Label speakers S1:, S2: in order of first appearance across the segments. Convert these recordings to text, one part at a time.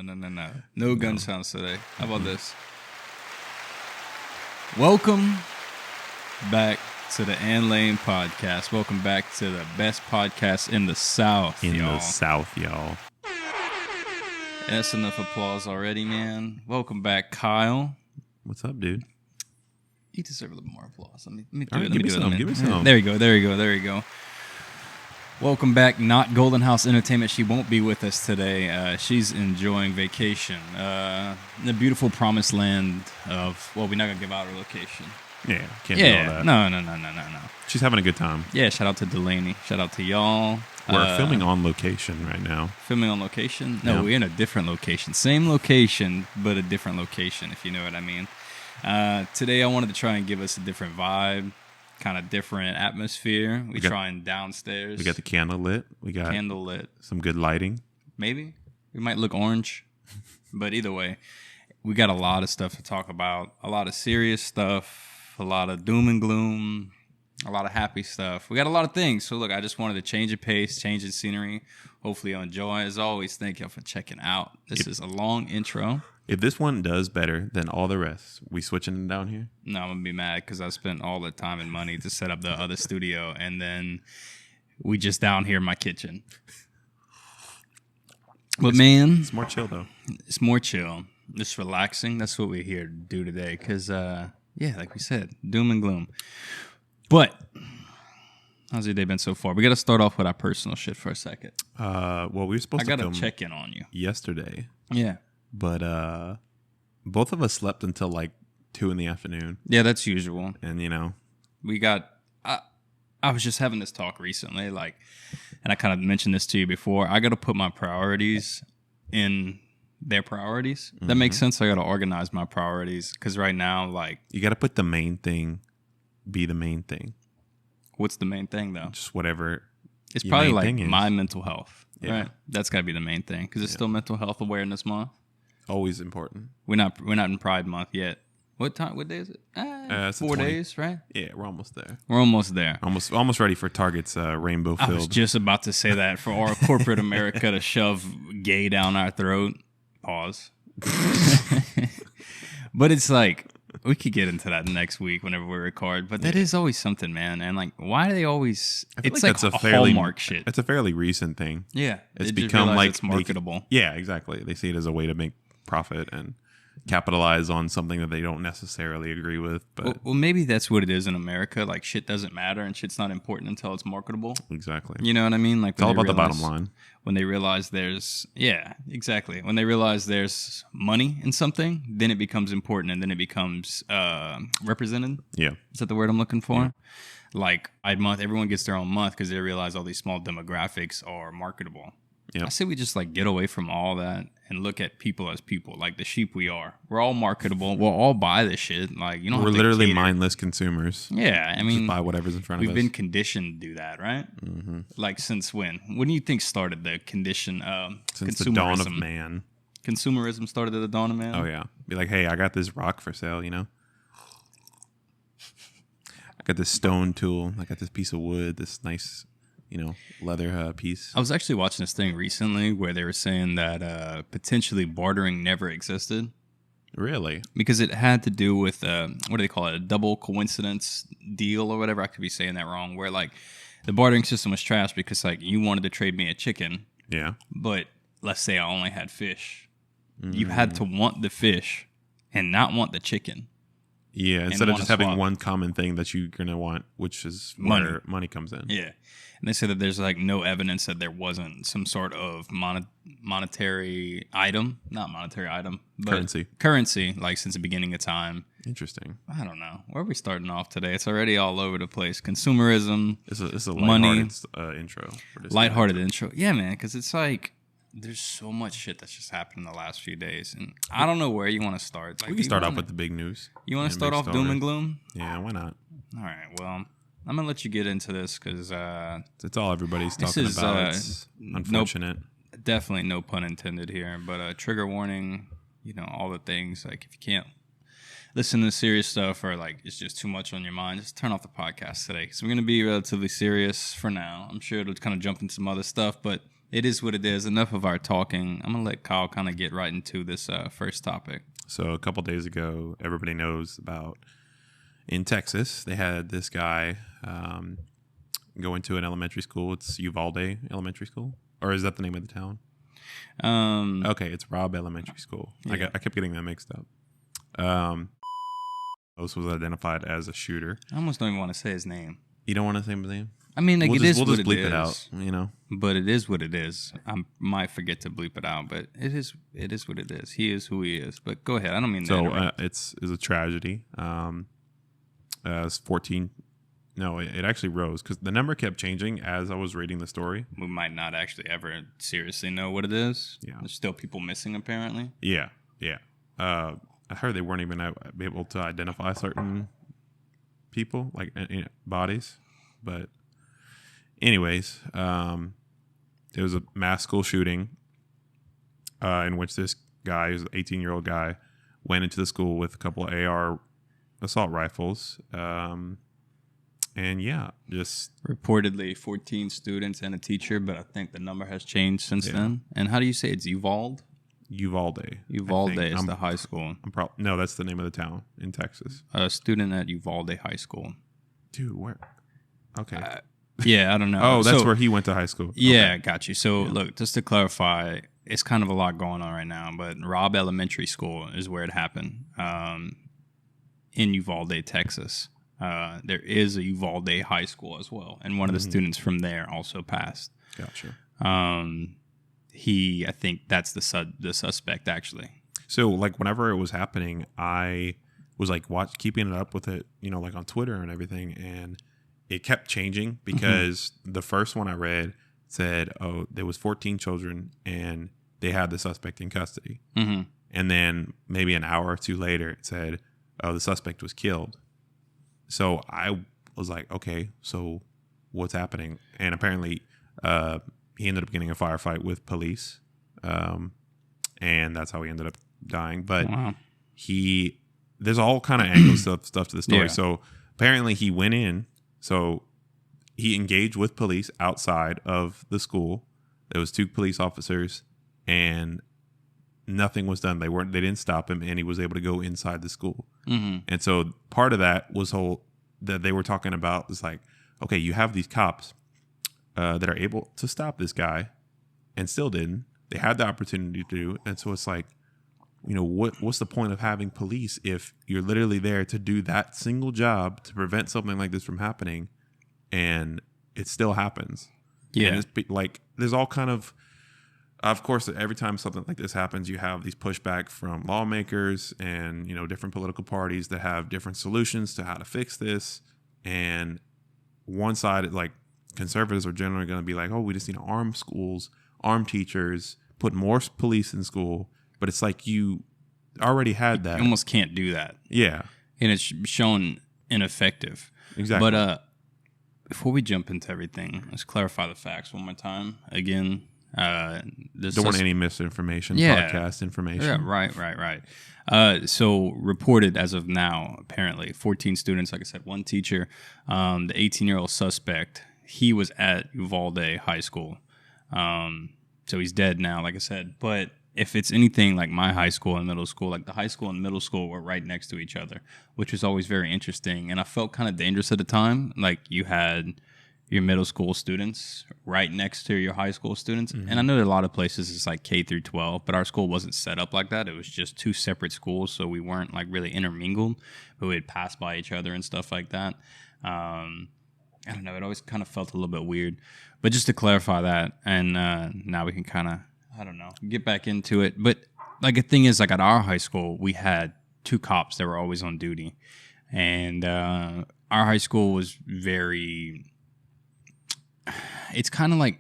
S1: No. No gun sounds today. How about this? Welcome back to the Ann Lane podcast. Welcome back to the best podcast in the South,
S2: y'all.
S1: That's enough applause already, man. Welcome back, Kyle.
S2: What's up, dude?
S1: You deserve a little more applause. Let me do
S2: All
S1: it.
S2: right,
S1: Let me do it.
S2: give me some.
S1: There you go. Welcome back, not Golden House Entertainment. She won't be with us today. She's enjoying vacation. The beautiful promised land of, well, we're not going to give out her location.
S2: Yeah, can't do all that.
S1: No.
S2: She's having a good time.
S1: Yeah, shout out to Delaney. Shout out to y'all.
S2: We're filming on location right now.
S1: Filming on location? No,
S2: Yeah.
S1: We're in a different location. Same location, but a different location, if you know what I mean. Today, I wanted to try and give us a different vibe, kind of different atmosphere. We're trying downstairs.
S2: We got the candle lit. We got
S1: candle lit.
S2: some good lighting.
S1: Maybe. We might look orange. But either way, we got a lot of stuff to talk about. A lot of serious stuff. A lot of doom and gloom. A lot of happy stuff. We got a lot of things. So look, I just wanted to change the pace, change the scenery. Hopefully you'll enjoy. As always, thank y'all for checking out. This is a long intro.
S2: If this one does better than all the rest, we switching it down here?
S1: No, I'm going to be mad because I spent all the time and money to set up the other studio. And then we just down here in my kitchen. But man,
S2: It's more chill, though.
S1: it's more chill. Just relaxing. That's what we're here to do today. Because, yeah, like we said, doom and gloom. But how's your day been so far? We got to start off with our personal shit for a second.
S2: Well, we were supposed
S1: I
S2: to
S1: got
S2: film
S1: to check in on you.
S2: yesterday,
S1: Yeah.
S2: but both of us slept until like 2 in the afternoon.
S1: Yeah, that's usual.
S2: And, you know,
S1: We got... I was just having this talk recently, and I kind of mentioned this to you before. I got to put my priorities in their priorities. That makes sense. I got to organize my priorities because right now,
S2: you got to put the main thing be the main thing.
S1: what's the main thing though?
S2: Just whatever.
S1: It's
S2: your
S1: probably
S2: main
S1: like
S2: thing is.
S1: my mental health,
S2: Yeah.
S1: right? That's got to be the main thing because it's still Mental Health Awareness Month.
S2: Always important.
S1: We're not in Pride Month yet. What time? What day is it?
S2: It's the
S1: 4
S2: 20.
S1: days, right?
S2: Yeah, we're almost there.
S1: We're almost there.
S2: Almost ready for Target's rainbow
S1: I was
S2: filled.
S1: just about to say that for our corporate America to shove gay down our throat. Pause. But it's like, we could get into that next week whenever we record. But that is always something, man. And like, why do they always?
S2: I feel
S1: It's
S2: like
S1: like
S2: that's
S1: a Hallmark shit.
S2: It's a fairly recent thing.
S1: Yeah,
S2: It's
S1: they just
S2: become
S1: realize
S2: like
S1: it's marketable.
S2: Yeah, exactly. They see it as a way to make profit and capitalize on something that they don't necessarily agree with. But
S1: Well, maybe that's what it is in America. Like, shit doesn't matter and shit's not important until it's marketable.
S2: exactly,
S1: You know what I mean? Like,
S2: it's all about the bottom line.
S1: When they realize exactly. When they realize there's money in something, then it becomes important and then it becomes represented.
S2: Yeah,
S1: Is that the word I'm looking for? Yeah. Like, Pride Month, everyone gets their own month because they realize all these small demographics are marketable.
S2: Yep.
S1: I say we just like get away from all that and look at people as people, like the sheep we are. We're all marketable. We'll all buy this shit. Like, you know,
S2: we're literally mindless consumers.
S1: Yeah, I mean,
S2: Just buy whatever's in front of
S1: we've
S2: us.
S1: been conditioned to do that, right? Mm-hmm. Like, since when? When do you think started the condition?
S2: Since
S1: consumerism?
S2: the dawn of man.
S1: Consumerism started at the dawn of man.
S2: Oh yeah, be like, hey, I got this rock for sale. You know, I got this stone tool. I got this piece of wood. This nice, leather piece.
S1: I was actually watching this thing recently where they were saying that potentially bartering never existed.
S2: Really?
S1: Because it had to do with, what do they call it, a double coincidence deal or whatever. I could be saying that wrong. Where, like, the bartering system was trash because, like, you wanted to trade me a chicken.
S2: Yeah.
S1: But let's say I only had fish. You had to want the fish and not want the chicken.
S2: Yeah, instead of just having
S1: swap.
S2: one common thing that you're going to want, which is where money comes in.
S1: Yeah. And they said that there's like no evidence that there wasn't some sort of monetary item, not monetary item, but currency, like since the beginning of time.
S2: Interesting.
S1: I don't know. Where are we starting off today? It's already all over the place. Consumerism.
S2: It's a
S1: money,
S2: lighthearted intro. For this
S1: lighthearted intro. Yeah, man, because it's like there's so much shit that's just happened in the last few days. And I don't know where you want to start. Like,
S2: we can start off with the big news.
S1: You want to start off doom and gloom?
S2: Yeah, why not?
S1: All right, well, I'm going to let you get into this because...
S2: it's all everybody's talking about. It's unfortunate.
S1: Definitely no pun intended here, but trigger warning, all the things. Like, if you can't listen to serious stuff or, like, it's just too much on your mind, just turn off the podcast today. Because we're going to be relatively serious for now. I'm sure it'll kind of jump into some other stuff, but It is what it is. Enough of our talking. I'm going to let Kyle kind of get right into this first topic.
S2: So a couple days ago, everybody knows about in Texas, they had this guy go into an elementary school. It's Uvalde Elementary School. Or is that the name of the town? Okay, it's Robb Elementary School. Yeah. I kept getting that mixed up. This was identified as a shooter.
S1: I almost don't even want to say his name.
S2: You don't want to say his name?
S1: I mean, like,
S2: we'll
S1: we'll
S2: just bleep it out, you know.
S1: But it is what it is. I might forget to bleep it out, but it is what it is. He is who he is. But go ahead. I don't mean that.
S2: So it's a tragedy. It's 14. No, it actually rose because the number kept changing as I was reading the story.
S1: We might not actually ever seriously know what it is.
S2: Yeah.
S1: There's still people missing, apparently.
S2: Yeah. I heard they weren't even able to identify certain people, like bodies. But anyways, it was a mass school shooting in which this guy, who's an 18-year-old guy, went into the school with a couple of AR assault rifles. And yeah, just
S1: reportedly 14 students and a teacher, but I think the number has changed since then. And how do you say it's Uvalde?
S2: Uvalde.
S1: Uvalde is the high school.
S2: No, that's the name of the town in Texas.
S1: A student at Uvalde High School.
S2: Dude, where? Okay.
S1: Yeah, I don't know.
S2: Oh, that's where he went to high school.
S1: Yeah, okay. Got you. So look, just to clarify, it's kind of a lot going on right now, but Robb Elementary School is where it happened in Uvalde, Texas. There is a Uvalde High School as well, and one of the students from there also passed.
S2: Gotcha.
S1: I think that's the suspect actually.
S2: So like whenever it was happening, I was like keeping it up with it, you know, like on Twitter and everything, and it kept changing because the first one I read said, "Oh, there was 14 children and they had the suspect in custody," and then maybe an hour or two later it said, "Oh, the suspect was killed." So I was like, okay, so what's happening? And apparently he ended up getting a firefight with police, and that's how he ended up dying. But there's all kind of angles stuff to the story. Yeah. So apparently he went in, so he engaged with police outside of the school. There was 2 police officers, and nothing was done. They didn't stop him, and he was able to go inside the school. And so part of that was that they were talking about was like, okay, you have these cops that are able to stop this guy, and still didn't. They had the opportunity to do, and so it's like, you know, what's the point of having police if you're literally there to do that single job to prevent something like this from happening, and it still happens? Yeah, and it's like there's all kind of course, every time something like this happens, you have these pushback from lawmakers and, you know, different political parties that have different solutions to how to fix this. And one side, like conservatives are generally going to be like, oh, we just need to arm schools, arm teachers, put more police in school. But it's like you already had that.
S1: You almost can't do that.
S2: Yeah.
S1: And it's shown ineffective.
S2: Exactly.
S1: But before we jump into everything, let's clarify the facts one more time. Again,
S2: don't want any misinformation, podcast information.
S1: Yeah, right. So reported as of now, apparently 14 students, like I said, 1 teacher. The 18-year-old suspect, he was at Uvalde High School. So he's dead now, like I said. But if it's anything like my high school and middle school, like the high school and middle school were right next to each other, which was always very interesting. And I felt kind of dangerous at the time. Like you had your middle school students right next to your high school students. And I know that a lot of places it's like K through 12, but our school wasn't set up like that. It was just 2 separate schools, so we weren't like really intermingled, but we'd pass by each other and stuff like that. I don't know. It always kind of felt a little bit weird. But just to clarify that, and now we can kind of, I don't know, get back into it. But like the thing is, like at our high school, we had 2 cops that were always on duty. And our high school was very... It's kind of like,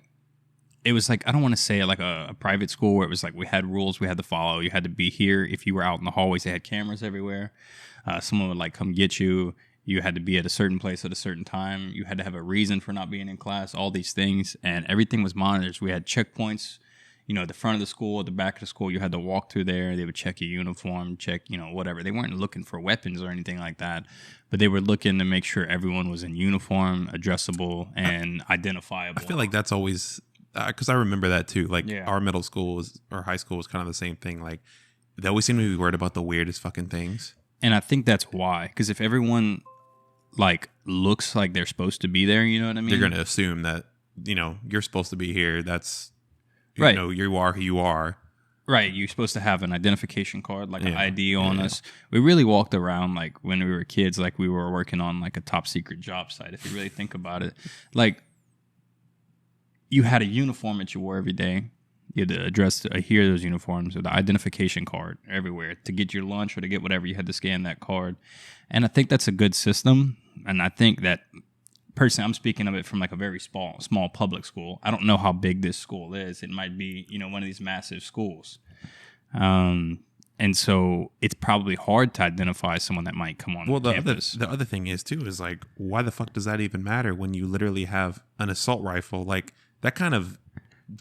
S1: it was like, I don't want to say it like a private school where it was like we had rules we had to follow. You had to be here. If you were out in the hallways, they had cameras everywhere. Someone would like come get you. You had to be at a certain place at a certain time. You had to have a reason for not being in class, all these things. And everything was monitored. We had checkpoints, you know, at the front of the school, at the back of the school. You had to walk through there. They would check your uniform, check, you know, whatever. They weren't looking for weapons or anything like that. But they were looking to make sure everyone was in uniform, addressable, and identifiable.
S2: I feel like that's always because I remember that too. Like
S1: Yeah.
S2: our middle school was or high school was kind of the same thing. Like they always seem to be worried about the weirdest fucking things.
S1: And I think that's why. Because if everyone like looks like they're supposed to be there, you know what I mean?
S2: They're going to assume that you're supposed to be here. That's
S1: Right.
S2: You are who you are.
S1: Right, you're supposed to have an identification card, like an
S2: Yeah.
S1: ID on us. We really walked around like when we were kids, like we were working on like a top secret job site. If you really think about it, like you had a uniform that you wore every day. You had to address adhere to those uniforms with the identification card everywhere to get your lunch or to get whatever. You had to scan that card, and I think that's a good system. And I think that personally, I'm speaking of it from like a very small public school. I don't know how big this school is. It might be, one of these massive schools. And so it's probably hard to identify someone that might come on campus.
S2: The other thing is too, is like, why the fuck does that even matter when you literally have an assault rifle? Like that kind of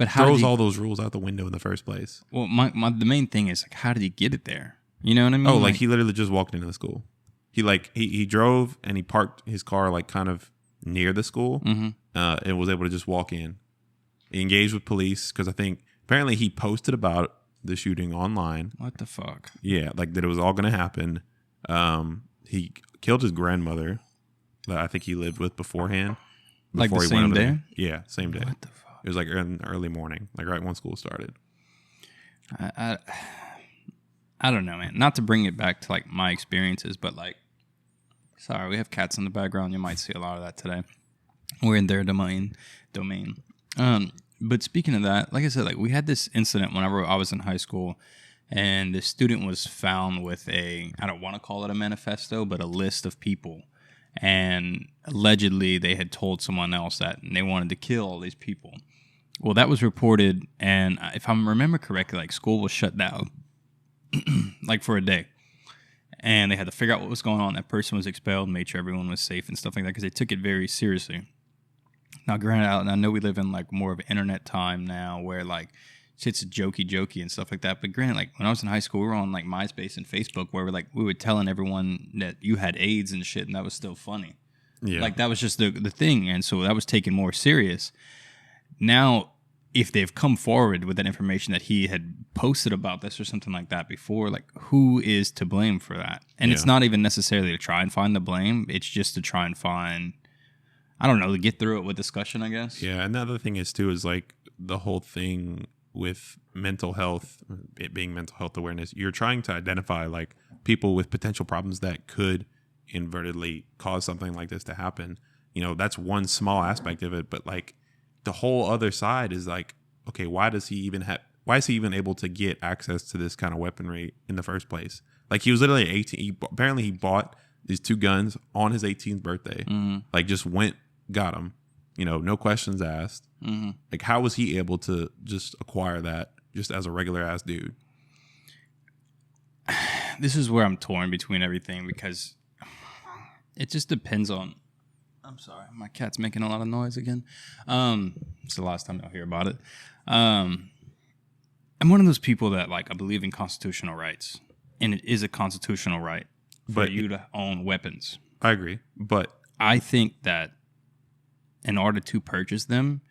S2: throws all those rules out the window in the first place.
S1: Well, the main thing is like, how did he get it there? You know what I mean?
S2: Oh, like he literally just walked into the school. He drove and he parked his car like kind of near the school, and was able to just walk in. He engaged with police because I think apparently he posted about the shooting online.
S1: What the fuck?
S2: Yeah, like that it was all going to happen. He killed his grandmother that I think he lived with beforehand.
S1: Like the same day?
S2: Yeah, same day.
S1: What the fuck?
S2: It was like in the early morning, like right when school started.
S1: I don't know, man. Not to bring it back to like my experiences, but like, sorry, we have cats in the background. You might see a lot of that today. We're in their domain. But speaking of that, like I said, like we had this incident whenever I was in high school, and the student was found with I don't want to call it a manifesto, but a list of people. And allegedly they had told someone else that they wanted to kill all these people. Well, that was reported, and if I remember correctly, like school was shut down like for a day. And they had to figure out what was going on. That person was expelled, made sure everyone was safe and stuff like that because they took it very seriously. Now, granted, I know we live in like more of an internet time now where like shit's jokey and stuff like that. But granted, like when I was in high school, we were on like MySpace and Facebook where we were telling everyone that you had AIDS and shit, and that was still funny. Yeah. Like that was just the thing. And so that was taken more serious. Now, if they've come forward with that information that he had posted about this or something like that before, like who is to blame for that? And it's not even necessarily to try and find the blame. It's just to try and find, I don't know, to get through it with discussion, I guess.
S2: Yeah. And the other thing is too, is like the whole thing with mental health, it being mental health awareness, you're trying to identify like people with potential problems that could inadvertently cause something like this to happen. That's one small aspect of it, but like the whole other side is like, okay, why is he even able to get access to this kind of weaponry in the first place? Like he was literally 18. Apparently he bought these 2 guns on his 18th birthday. Mm-hmm. Like just got them, no questions asked. Mm-hmm. Like how was he able to just acquire that just as a regular ass dude?
S1: This is where I'm torn between everything because it just depends on, I'm sorry, my cat's making a lot of noise again. It's the last time I'll hear about it. I'm one of those people that like I believe in constitutional rights, and it is a constitutional right for you to own weapons.
S2: I agree, but
S1: I think that in order to purchase them,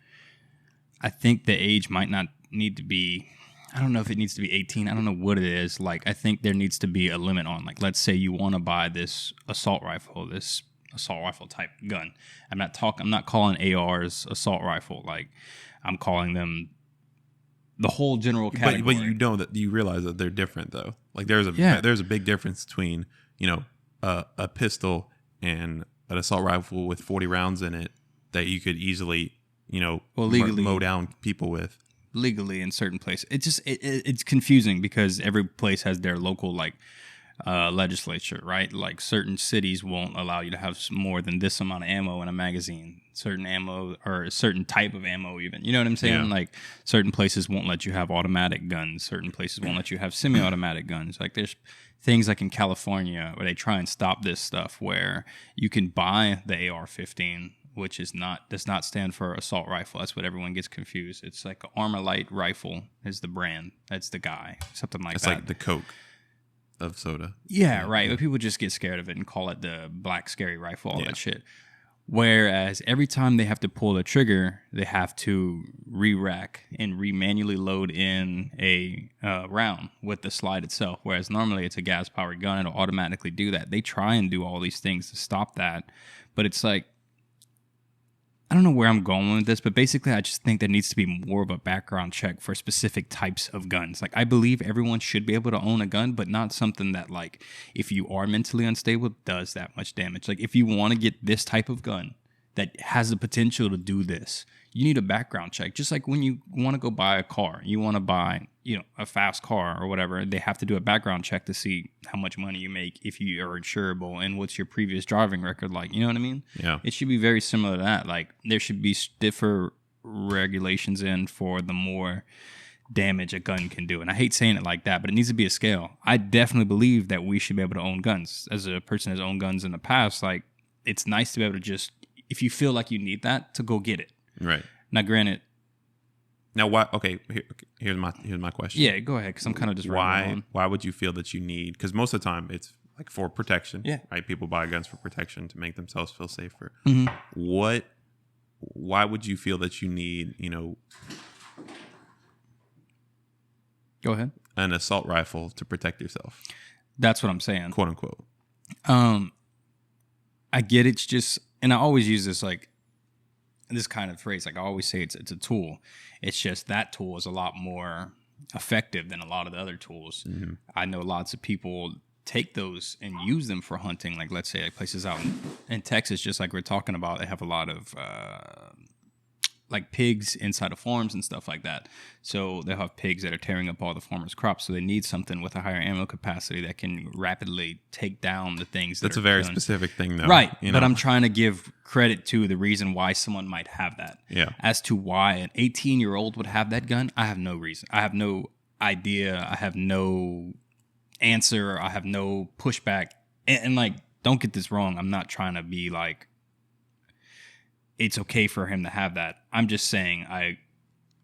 S1: I think the age might not need to be, I don't know if it needs to be 18. I don't know what it is. Like I think there needs to be a limit on, like, let's say you want to buy this assault rifle type gun. I'm not calling ARs assault rifle. Like I'm calling them the whole general category.
S2: But you realize that they're different though. Like there's a big difference between, a pistol and an assault rifle with 40 rounds in it that you could easily, legally mow down people with.
S1: Legally in certain places. It's confusing because every place has their local like legislature, right? Like certain cities won't allow you to have more than this amount of ammo in a magazine, certain ammo or a certain type of ammo even. You know what I'm saying? Yeah. Like certain places won't let you have automatic guns. Certain places won't let you have semi-automatic guns. Like there's things like in California where they try and stop this stuff where you can buy the AR-15, which does not stand for assault rifle. That's what everyone gets confused. It's like an Armalite rifle is the brand. That's the guy. Something like that.
S2: It's like the Coke of soda.
S1: Yeah, right. But people just get scared of it and call it the black scary rifle, all that shit. Whereas every time they have to pull the trigger, they have to re-rack and re-manually load in a round with the slide itself. Whereas normally it's a gas-powered gun, it'll automatically do that. They try and do all these things to stop that, but it's like, I don't know where I'm going with this, but basically I just think there needs to be more of a background check for specific types of guns. Like, I believe everyone should be able to own a gun, but not something that, like, if you are mentally unstable, does that much damage. Like, if you want to get this type of gun that has the potential to do this, you need a background check. Just like when you want to go buy a car, you want to buy, a fast car or whatever, they have to do a background check to see how much money you make, if you are insurable, and what's your previous driving record like. You know what I mean?
S2: Yeah.
S1: It should be very similar to that. Like, there should be stiffer regulations in for the more damage a gun can do. And I hate saying it like that, but it needs to be a scale. I definitely believe that we should be able to own guns. As a person who's owned guns in the past, like, it's nice to be able to just, if you feel like you need that, to go get it.
S2: Right.
S1: Now, granted.
S2: Now, why? Okay, here's my question.
S1: Yeah, go ahead, because I'm kind of just
S2: why would you feel that you need? Because most of the time it's like for protection.
S1: Yeah.
S2: Right. People buy guns for protection to make themselves feel safer.
S1: Mm-hmm.
S2: Why would you feel that you need?
S1: Go ahead.
S2: An assault rifle to protect yourself.
S1: That's what I'm saying.
S2: Quote unquote.
S1: I get it's just, and I always use this kind of phrase. Like, I always say it's a tool. It's just that tool is a lot more effective than a lot of the other tools. Mm-hmm. I know lots of people take those and use them for hunting. Like, let's say like places out in Texas, just like we're talking about, they have a lot of like pigs inside of farms and stuff like that. So they'll have pigs that are tearing up all the farmers' crops. So they need something with a higher ammo capacity that can rapidly take down the things.
S2: That's a very specific thing, though.
S1: Right. But I'm trying to give credit to the reason why someone might have that.
S2: Yeah.
S1: As to why an 18-year-old would have that gun, I have no reason. I have no idea. I have no answer. I have no pushback. And like, don't get this wrong. I'm not trying to be like, it's okay for him to have that. I'm just saying I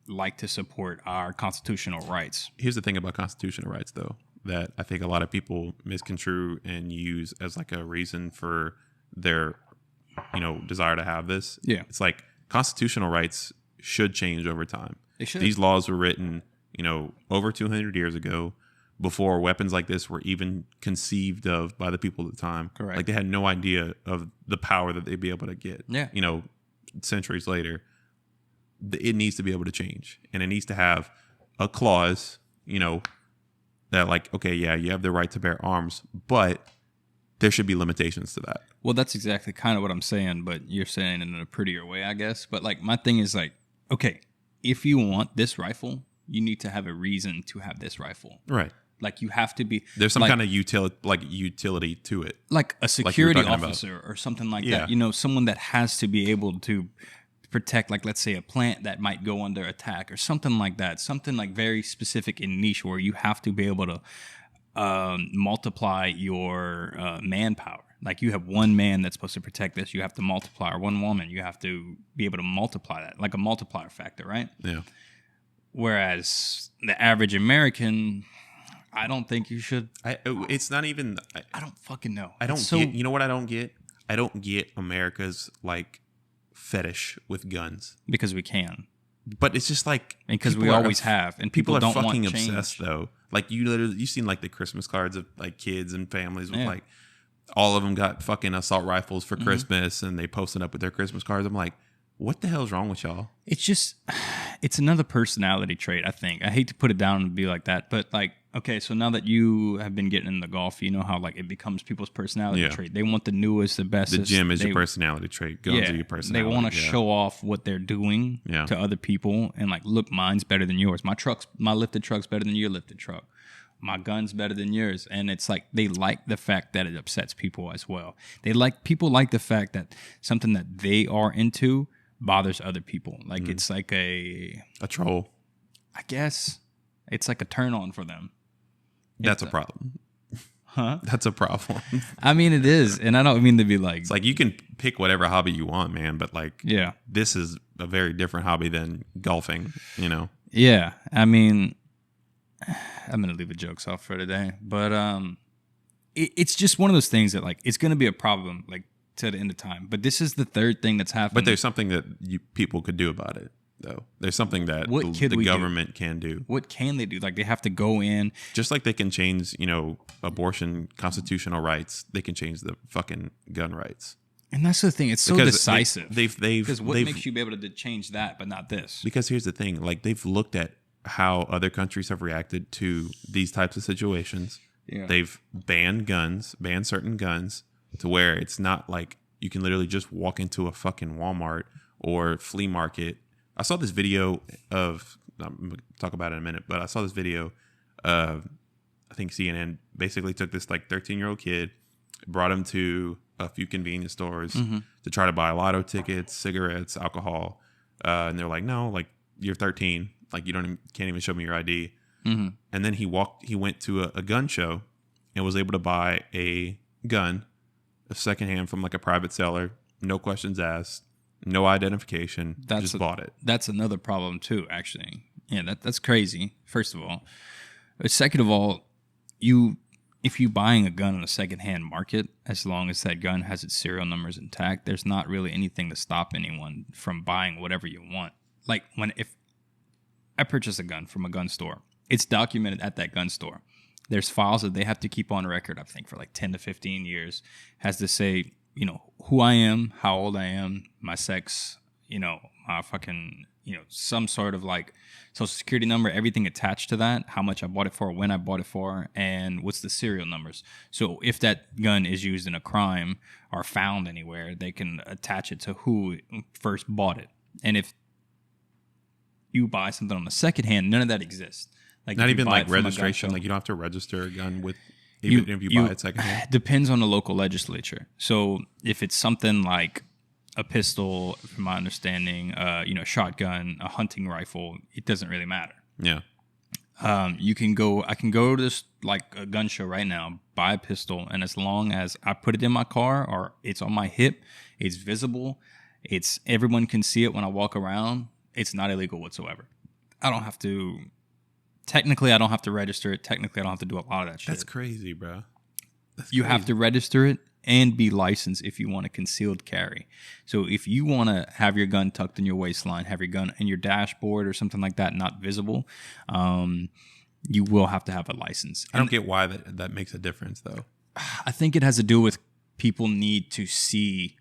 S1: like to support our constitutional rights.
S2: Here's the thing about constitutional rights, though, that I think a lot of people misconstrue and use as like a reason for their, desire to have this.
S1: Yeah.
S2: It's like constitutional rights should change over time.
S1: They should.
S2: These laws were written, over 200 years ago, before weapons like this were even conceived of by the people at the time.
S1: Correct.
S2: Like, they had no idea of the power that they'd be able to get.
S1: Yeah.
S2: Centuries later, it needs to be able to change, and it needs to have a clause, that like, okay, yeah, you have the right to bear arms, but there should be limitations to that.
S1: Well, that's exactly kind of what I'm saying, but you're saying it in a prettier way, I guess. But like, my thing is like, okay, if you want this rifle, you need to have a reason to have this rifle.
S2: Right.
S1: Like, you have to be.
S2: There's some kind of utility to it.
S1: Like a security officer or something like that. Someone that has to be able to protect, like, let's say a plant that might go under attack or something like that. Something like very specific and niche where you have to be able to multiply your manpower. Like, you have one man that's supposed to protect this. You have to multiply, or one woman. You have to be able to multiply that, like a multiplier factor, right?
S2: Yeah.
S1: Whereas the average American, I don't think you should.
S2: It's not even.
S1: I don't fucking know.
S2: I don't get. You know what I don't get? I don't get America's like fetish with guns,
S1: because we can.
S2: But it's just like,
S1: because we always have, and people don't
S2: fucking
S1: want change.
S2: Obsessed though. Like, you've seen like the Christmas cards of like kids and families with like all of them got fucking assault rifles for Christmas, and they posted up with their Christmas cards. I'm like, what the hell's wrong with y'all?
S1: It's just, it's another personality trait, I think. I hate to put it down and be like that, but like, okay, so now that you have been getting into golf, you know how like it becomes people's personality trait. They want the newest, the best.
S2: The gym is your personality trait. Guns are your personality.
S1: They want to show off what they're doing to other people, and like, look, mine's better than yours. My lifted truck's better than your lifted truck. My gun's better than yours. And it's like, they like the fact that it upsets people as well. People like the fact that something that they are into bothers other people. Like, it's like a
S2: troll.
S1: I guess it's like a turn on for them.
S2: That's a problem.
S1: Huh?
S2: That's a problem.
S1: I mean, it is. And I don't mean to be like,
S2: it's like, you can pick whatever hobby you want, man. But like, this is a very different hobby than golfing,
S1: Yeah. I mean, I'm going to leave the jokes off for today. But it's just one of those things that like, it's going to be a problem. Like, to the end of time. But this is the third thing that's happened.
S2: But there's something that people could do about it, though. There's something that the government can do.
S1: What can they do? Like, they have to go in.
S2: Just like they can change, abortion constitutional rights, they can change the fucking gun rights.
S1: And that's the thing. It's so decisive.
S2: Because
S1: what makes you be able to change that, but not this?
S2: Because here's the thing. Like, they've looked at how other countries have reacted to these types of situations.
S1: Yeah.
S2: They've banned certain guns to where it's not like you can literally just walk into a fucking Walmart or flea market. I saw this video of, I'm going to talk about it in a minute, but I saw this video of, I think CNN basically took this like 13-year-old kid, brought him to a few convenience stores to try to buy lotto tickets, cigarettes, alcohol. And they're like, no, like, you're 13. Like, you can't even show me your ID. Mm-hmm. And then he went to a gun show and was able to buy a gun, a secondhand from like a private seller, no questions asked, no identification, just bought it.
S1: That's another problem too, actually. Yeah, that's crazy, first of all. Second of all, if you're buying a gun on a secondhand market, as long as that gun has its serial numbers intact, there's not really anything to stop anyone from buying whatever you want. Like, if I purchase a gun from a gun store, it's documented at that gun store. There's files that they have to keep on record, I think, for like 10 to 15 years. Has to say, who I am, how old I am, my sex, my fucking, some sort of like social security number, everything attached to that, how much I bought it for, when I bought it for, and what's the serial numbers. So if that gun is used in a crime or found anywhere, they can attach it to who first bought it. And if you buy something on the second hand, none of that exists. Like,
S2: not even like registration. Like, you don't have to register a gun with, even if you buy it secondhand.
S1: Depends on the local legislature. So if it's something like a pistol, from my understanding, a shotgun, a hunting rifle, it doesn't really matter.
S2: Yeah.
S1: I can go to this, like, a gun show right now, buy a pistol, and as long as I put it in my car or it's on my hip, it's visible, everyone can see it when I walk around, it's not illegal whatsoever. Technically, I don't have to register it. Technically, I don't have to do a lot of that shit.
S2: That's crazy, bro.
S1: You have to register it and be licensed if you want a concealed carry. So if you want to have your gun tucked in your waistline, have your gun in your dashboard or something like that, not visible, you will have to have a license.
S2: I don't get why that makes a difference, though.
S1: I think it has to do with people need to see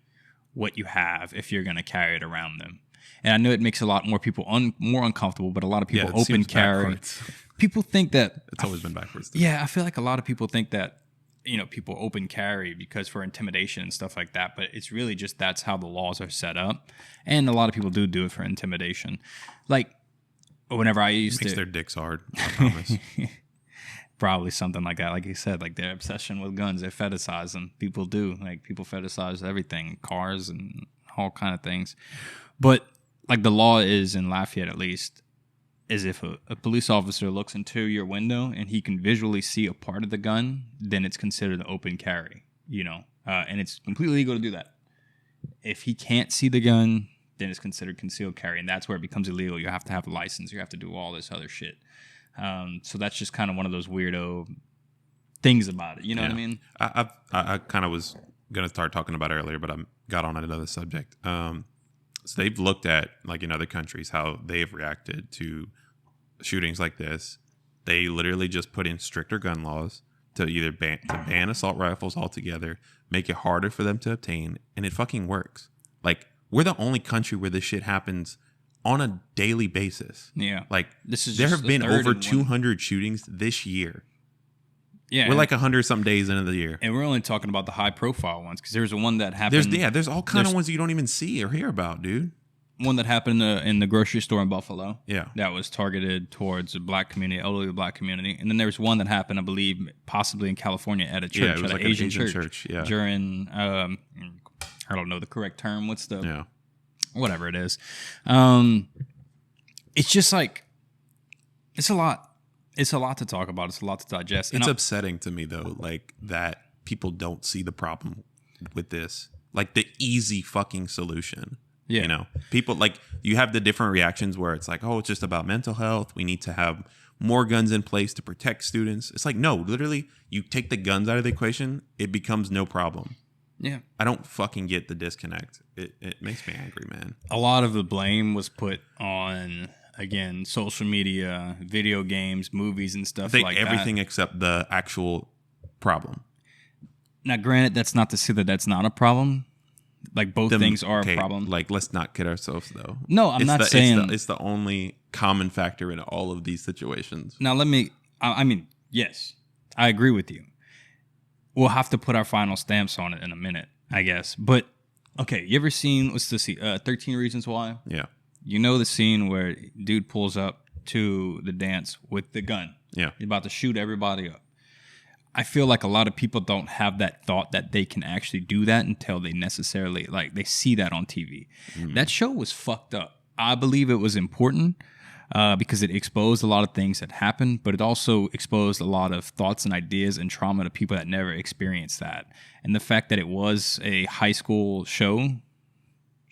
S1: what you have if you're going to carry it around them. And I know it makes a lot more people more uncomfortable, but a lot of people open carry. Backwards. People think that
S2: it's always been backwards. Though.
S1: Yeah, I feel like a lot of people think that people open carry because for intimidation and stuff like that, but it's really just that's how the laws are set up, and a lot of people do it for intimidation. Like whenever I used
S2: makes their dicks hard. I promise.
S1: Probably something like that. Like you said, like their obsession with guns, they fetishize them. People do. Like people fetishize everything, cars and all kind of things, but. Like the law is in Lafayette, at least, is if a police officer looks into your window and he can visually see a part of the gun, then it's considered an open carry, and it's completely legal to do that. If he can't see the gun, then it's considered concealed carry, and that's where it becomes illegal. You have to have a license. You have to do all this other shit. So that's just kind of one of those weirdo things about it. You know what I mean?
S2: I kind of was going to start talking about it earlier, but I got on another subject. So they've looked at, like in other countries, how they've reacted to shootings like this. They literally just put in stricter gun laws to either ban assault rifles altogether, make it harder for them to obtain, and it fucking works. Like, we're the only country where this shit happens on a daily basis.
S1: Yeah.
S2: Like, there have been over 200 shootings this year. Yeah, we're like 100-something days into the year.
S1: And we're only talking about the high-profile ones, because there's one that happened...
S2: There's all kind of ones you don't even see or hear about, dude.
S1: One that happened in the grocery store in Buffalo.
S2: Yeah.
S1: That was targeted towards a black community, elderly black community. And then there was one that happened, I believe, possibly in California at a church.
S2: Yeah, it was like an Asian church. Yeah.
S1: During, I don't know the correct term. What's the...
S2: Yeah.
S1: Whatever it is. It's just like... It's a lot. It's a lot to talk about. It's a lot to digest.
S2: It's upsetting to me, though, like that people don't see the problem with this. Like the easy fucking solution. Yeah. People like you have the different reactions where it's like, oh, it's just about mental health. We need to have more guns in place to protect students. It's like, no, literally, you take the guns out of the equation, it becomes no problem.
S1: Yeah.
S2: I don't fucking get the disconnect. It makes me angry, man.
S1: A lot of the blame was put on, again, social media, video games, movies, and stuff like
S2: everything
S1: that.
S2: except the actual problem.
S1: Now, granted, that's not to say that that's not a problem. Like, both things are a problem.
S2: Like, let's not kid ourselves, though.
S1: No, I'm not saying...
S2: It's the only common factor in all of these situations.
S1: Now, I mean, yes, I agree with you. We'll have to put our final stamps on it in a minute, I guess. But, okay, you ever seen, 13 Reasons Why?
S2: Yeah.
S1: You know the scene where dude pulls up to the dance with the gun.
S2: Yeah.
S1: He's about to shoot everybody up. I feel like a lot of people don't have that thought that they can actually do that until they necessarily, like, they see that on TV. That show was fucked up. I believe it was important because it exposed a lot of things that happened, but it also exposed a lot of thoughts and ideas and trauma to people that never experienced that. And the fact that it was a high school show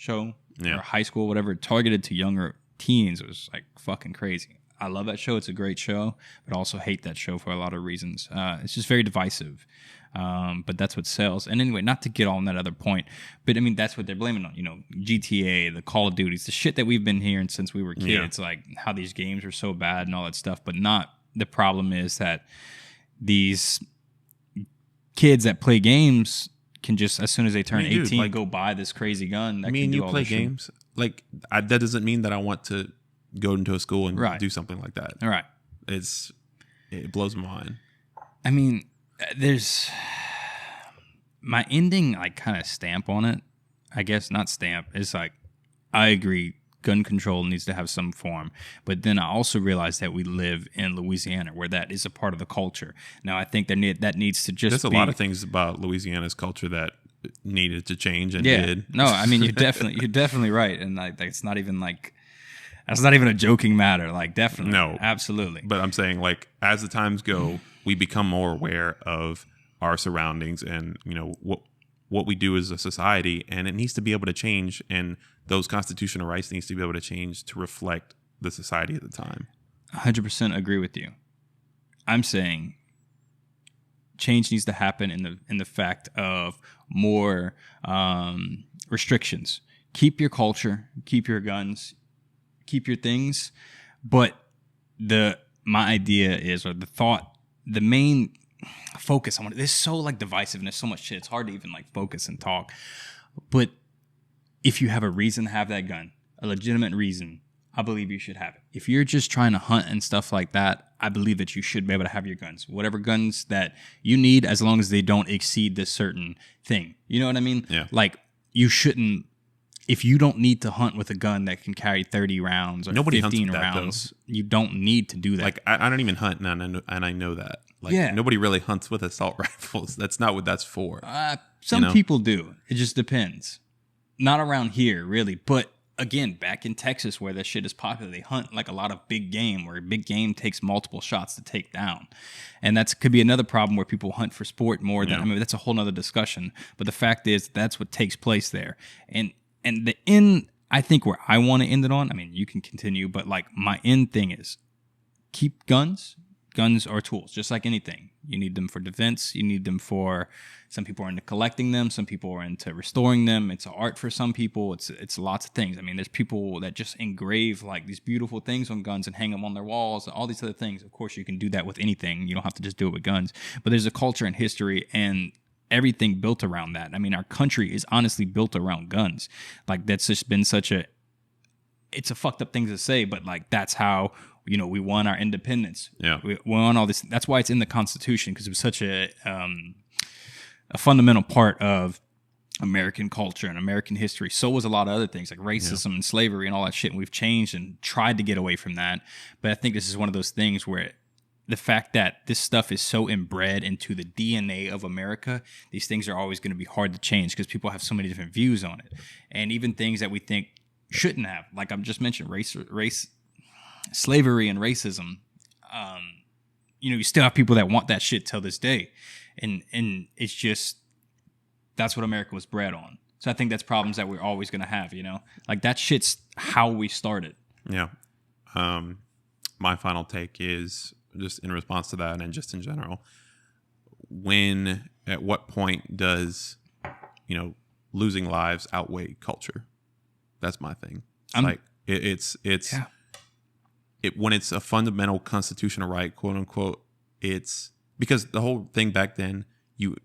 S1: or high school, whatever, targeted to younger teens was like fucking crazy. I love that show. It's a great show, but I also hate that show for a lot of reasons. It's just very divisive, but that's what sells. And anyway, not to get on that other point, but I mean, that's what they're blaming on. You know, GTA, the Call of Duties, the shit that we've been hearing since we were kids, like how these games are so bad and all that stuff, but not the problem is that these kids that play games can just, as soon as they turn 18, go buy this crazy gun. That can do
S2: you
S1: all
S2: play
S1: this shit.
S2: games. Like, that doesn't mean that I want to go into a school and do something like that.
S1: All right.
S2: It blows my mind.
S1: I mean, there's my ending, like, kind of stamp on it. I guess not stamp. It's like, I agree, gun control needs to have some form. But then I also realize that we live in Louisiana, where that is a part of the culture. Now, I think that needs to just.
S2: There's a lot of things about Louisiana's culture that needed to change and did.
S1: No, I mean, you're definitely right, and like it's not even like. That's not even a joking matter. Like, definitely.
S2: No.
S1: Absolutely.
S2: But I'm saying, like, as the times go, we become more aware of our surroundings and, you know, what we do as a society. And it needs to be able to change. And those constitutional rights needs to be able to change to reflect the society at the time.
S1: 100% agree with you. I'm saying change needs to happen in the fact of more restrictions. Keep your culture. Keep your guns. Keep your things, but my idea is, or the thought, the main focus on it. There's so like divisive and there's so much shit. It's hard to even like focus and talk. But if you have a reason to have that gun, a legitimate reason, I believe you should have it. If you're just trying to hunt and stuff like that, I believe that you should be able to have your guns, whatever guns that you need, as long as they don't exceed this certain thing. You know what I mean?
S2: Yeah.
S1: Like, you shouldn't. If you don't need to hunt with a gun that can carry 30 rounds or
S2: nobody
S1: 15
S2: hunts with
S1: rounds,
S2: that,
S1: you don't need to do that.
S2: Like, I don't even hunt, and I know that. Like, nobody really hunts with assault rifles. That's not what that's for.
S1: Some people do. It just depends. Not around here, really. But again, back in Texas where that shit is popular, they hunt like a lot of big game, where big game takes multiple shots to take down. And that could be another problem where people hunt for sport more than, I mean, that's a whole nother discussion. But the fact is, that's what takes place there. And the end, I think where I want to end it on, I mean, you can continue, but like my end thing is keep guns. Guns are tools, just like anything. You need them for defense. You need them for, some people are into collecting them. Some people are into restoring them. It's art for some people. It's lots of things. I mean, there's people that just engrave like these beautiful things on guns and hang them on their walls, all these other things. Of course, you can do that with anything. You don't have to just do it with guns. But there's a culture and history and everything built around that. I mean, our country is honestly built around guns. Like, that's just been it's a fucked up thing to say, but like, that's how, you know, we won our independence.
S2: Yeah.
S1: We won all this. That's why it's in the Constitution, because it was such a fundamental part of American culture and American history. So was a lot of other things like racism and slavery and all that shit. And we've changed and tried to get away from that. But I think this is one of those things where the fact that this stuff is so inbred into the DNA of America, these things are always going to be hard to change because people have so many different views on it. And even things that we think shouldn't have, like I've just mentioned, race, slavery and racism. You know, you still have people that want that shit till this day. And it's just, that's what America was bred on. So I think that's problems that we're always going to have, you know? Like, that shit's how we started.
S2: Yeah. My final take is, just in response to that and just in general, at what point does, losing lives outweigh culture. That's my thing. It's
S1: Yeah.
S2: when it's a fundamental constitutional right, quote unquote, it's because the whole thing back then, you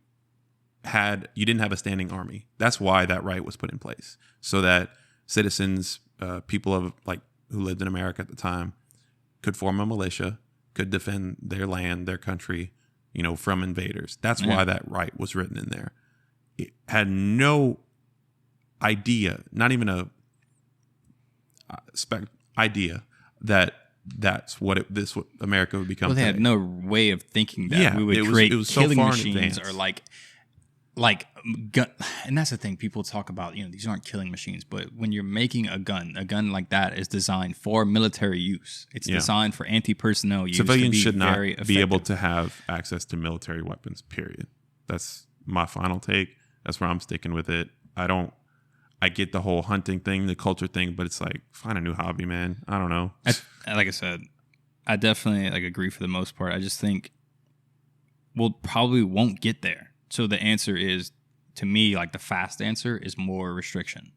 S2: didn't have a standing army. That's why that right was put in place, so that citizens, people of who lived in America at the time, could form a militia, could defend their land, their country, from invaders. That's why that right was written in there. It had no idea, not even a idea that that's what America would become.
S1: Well, they
S2: today.
S1: had no way of thinking that we would create killing machines or and that's the thing people talk about. These aren't killing machines, but when you're making a gun like that is designed for military use. It's designed for anti-personnel use.
S2: Civilians should not be able to have access to military weapons. Period. That's my final take. That's where I'm sticking with it. I get the whole hunting thing, the culture thing, but it's like, find a new hobby, man. I don't know.
S1: Like I said, I definitely agree for the most part. I just think we'll probably won't get there. So the answer is, to me, the fast answer is more restriction.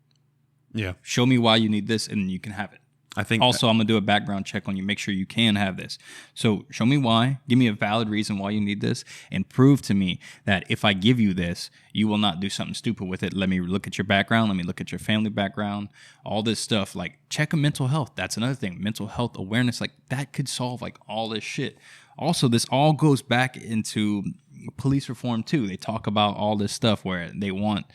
S2: Yeah.
S1: Show me why you need this, and then you can have it.
S2: I think
S1: also, I'm going to do a background check on you, make sure you can have this. So show me why, give me a valid reason why you need this, and prove to me that if I give you this, you will not do something stupid with it. Let me look at your background. Let me look at your family background, all this stuff. Check a mental health. That's another thing. Mental health awareness, that could solve all this shit. Also, this all goes back into police reform too. They talk about all this stuff where they want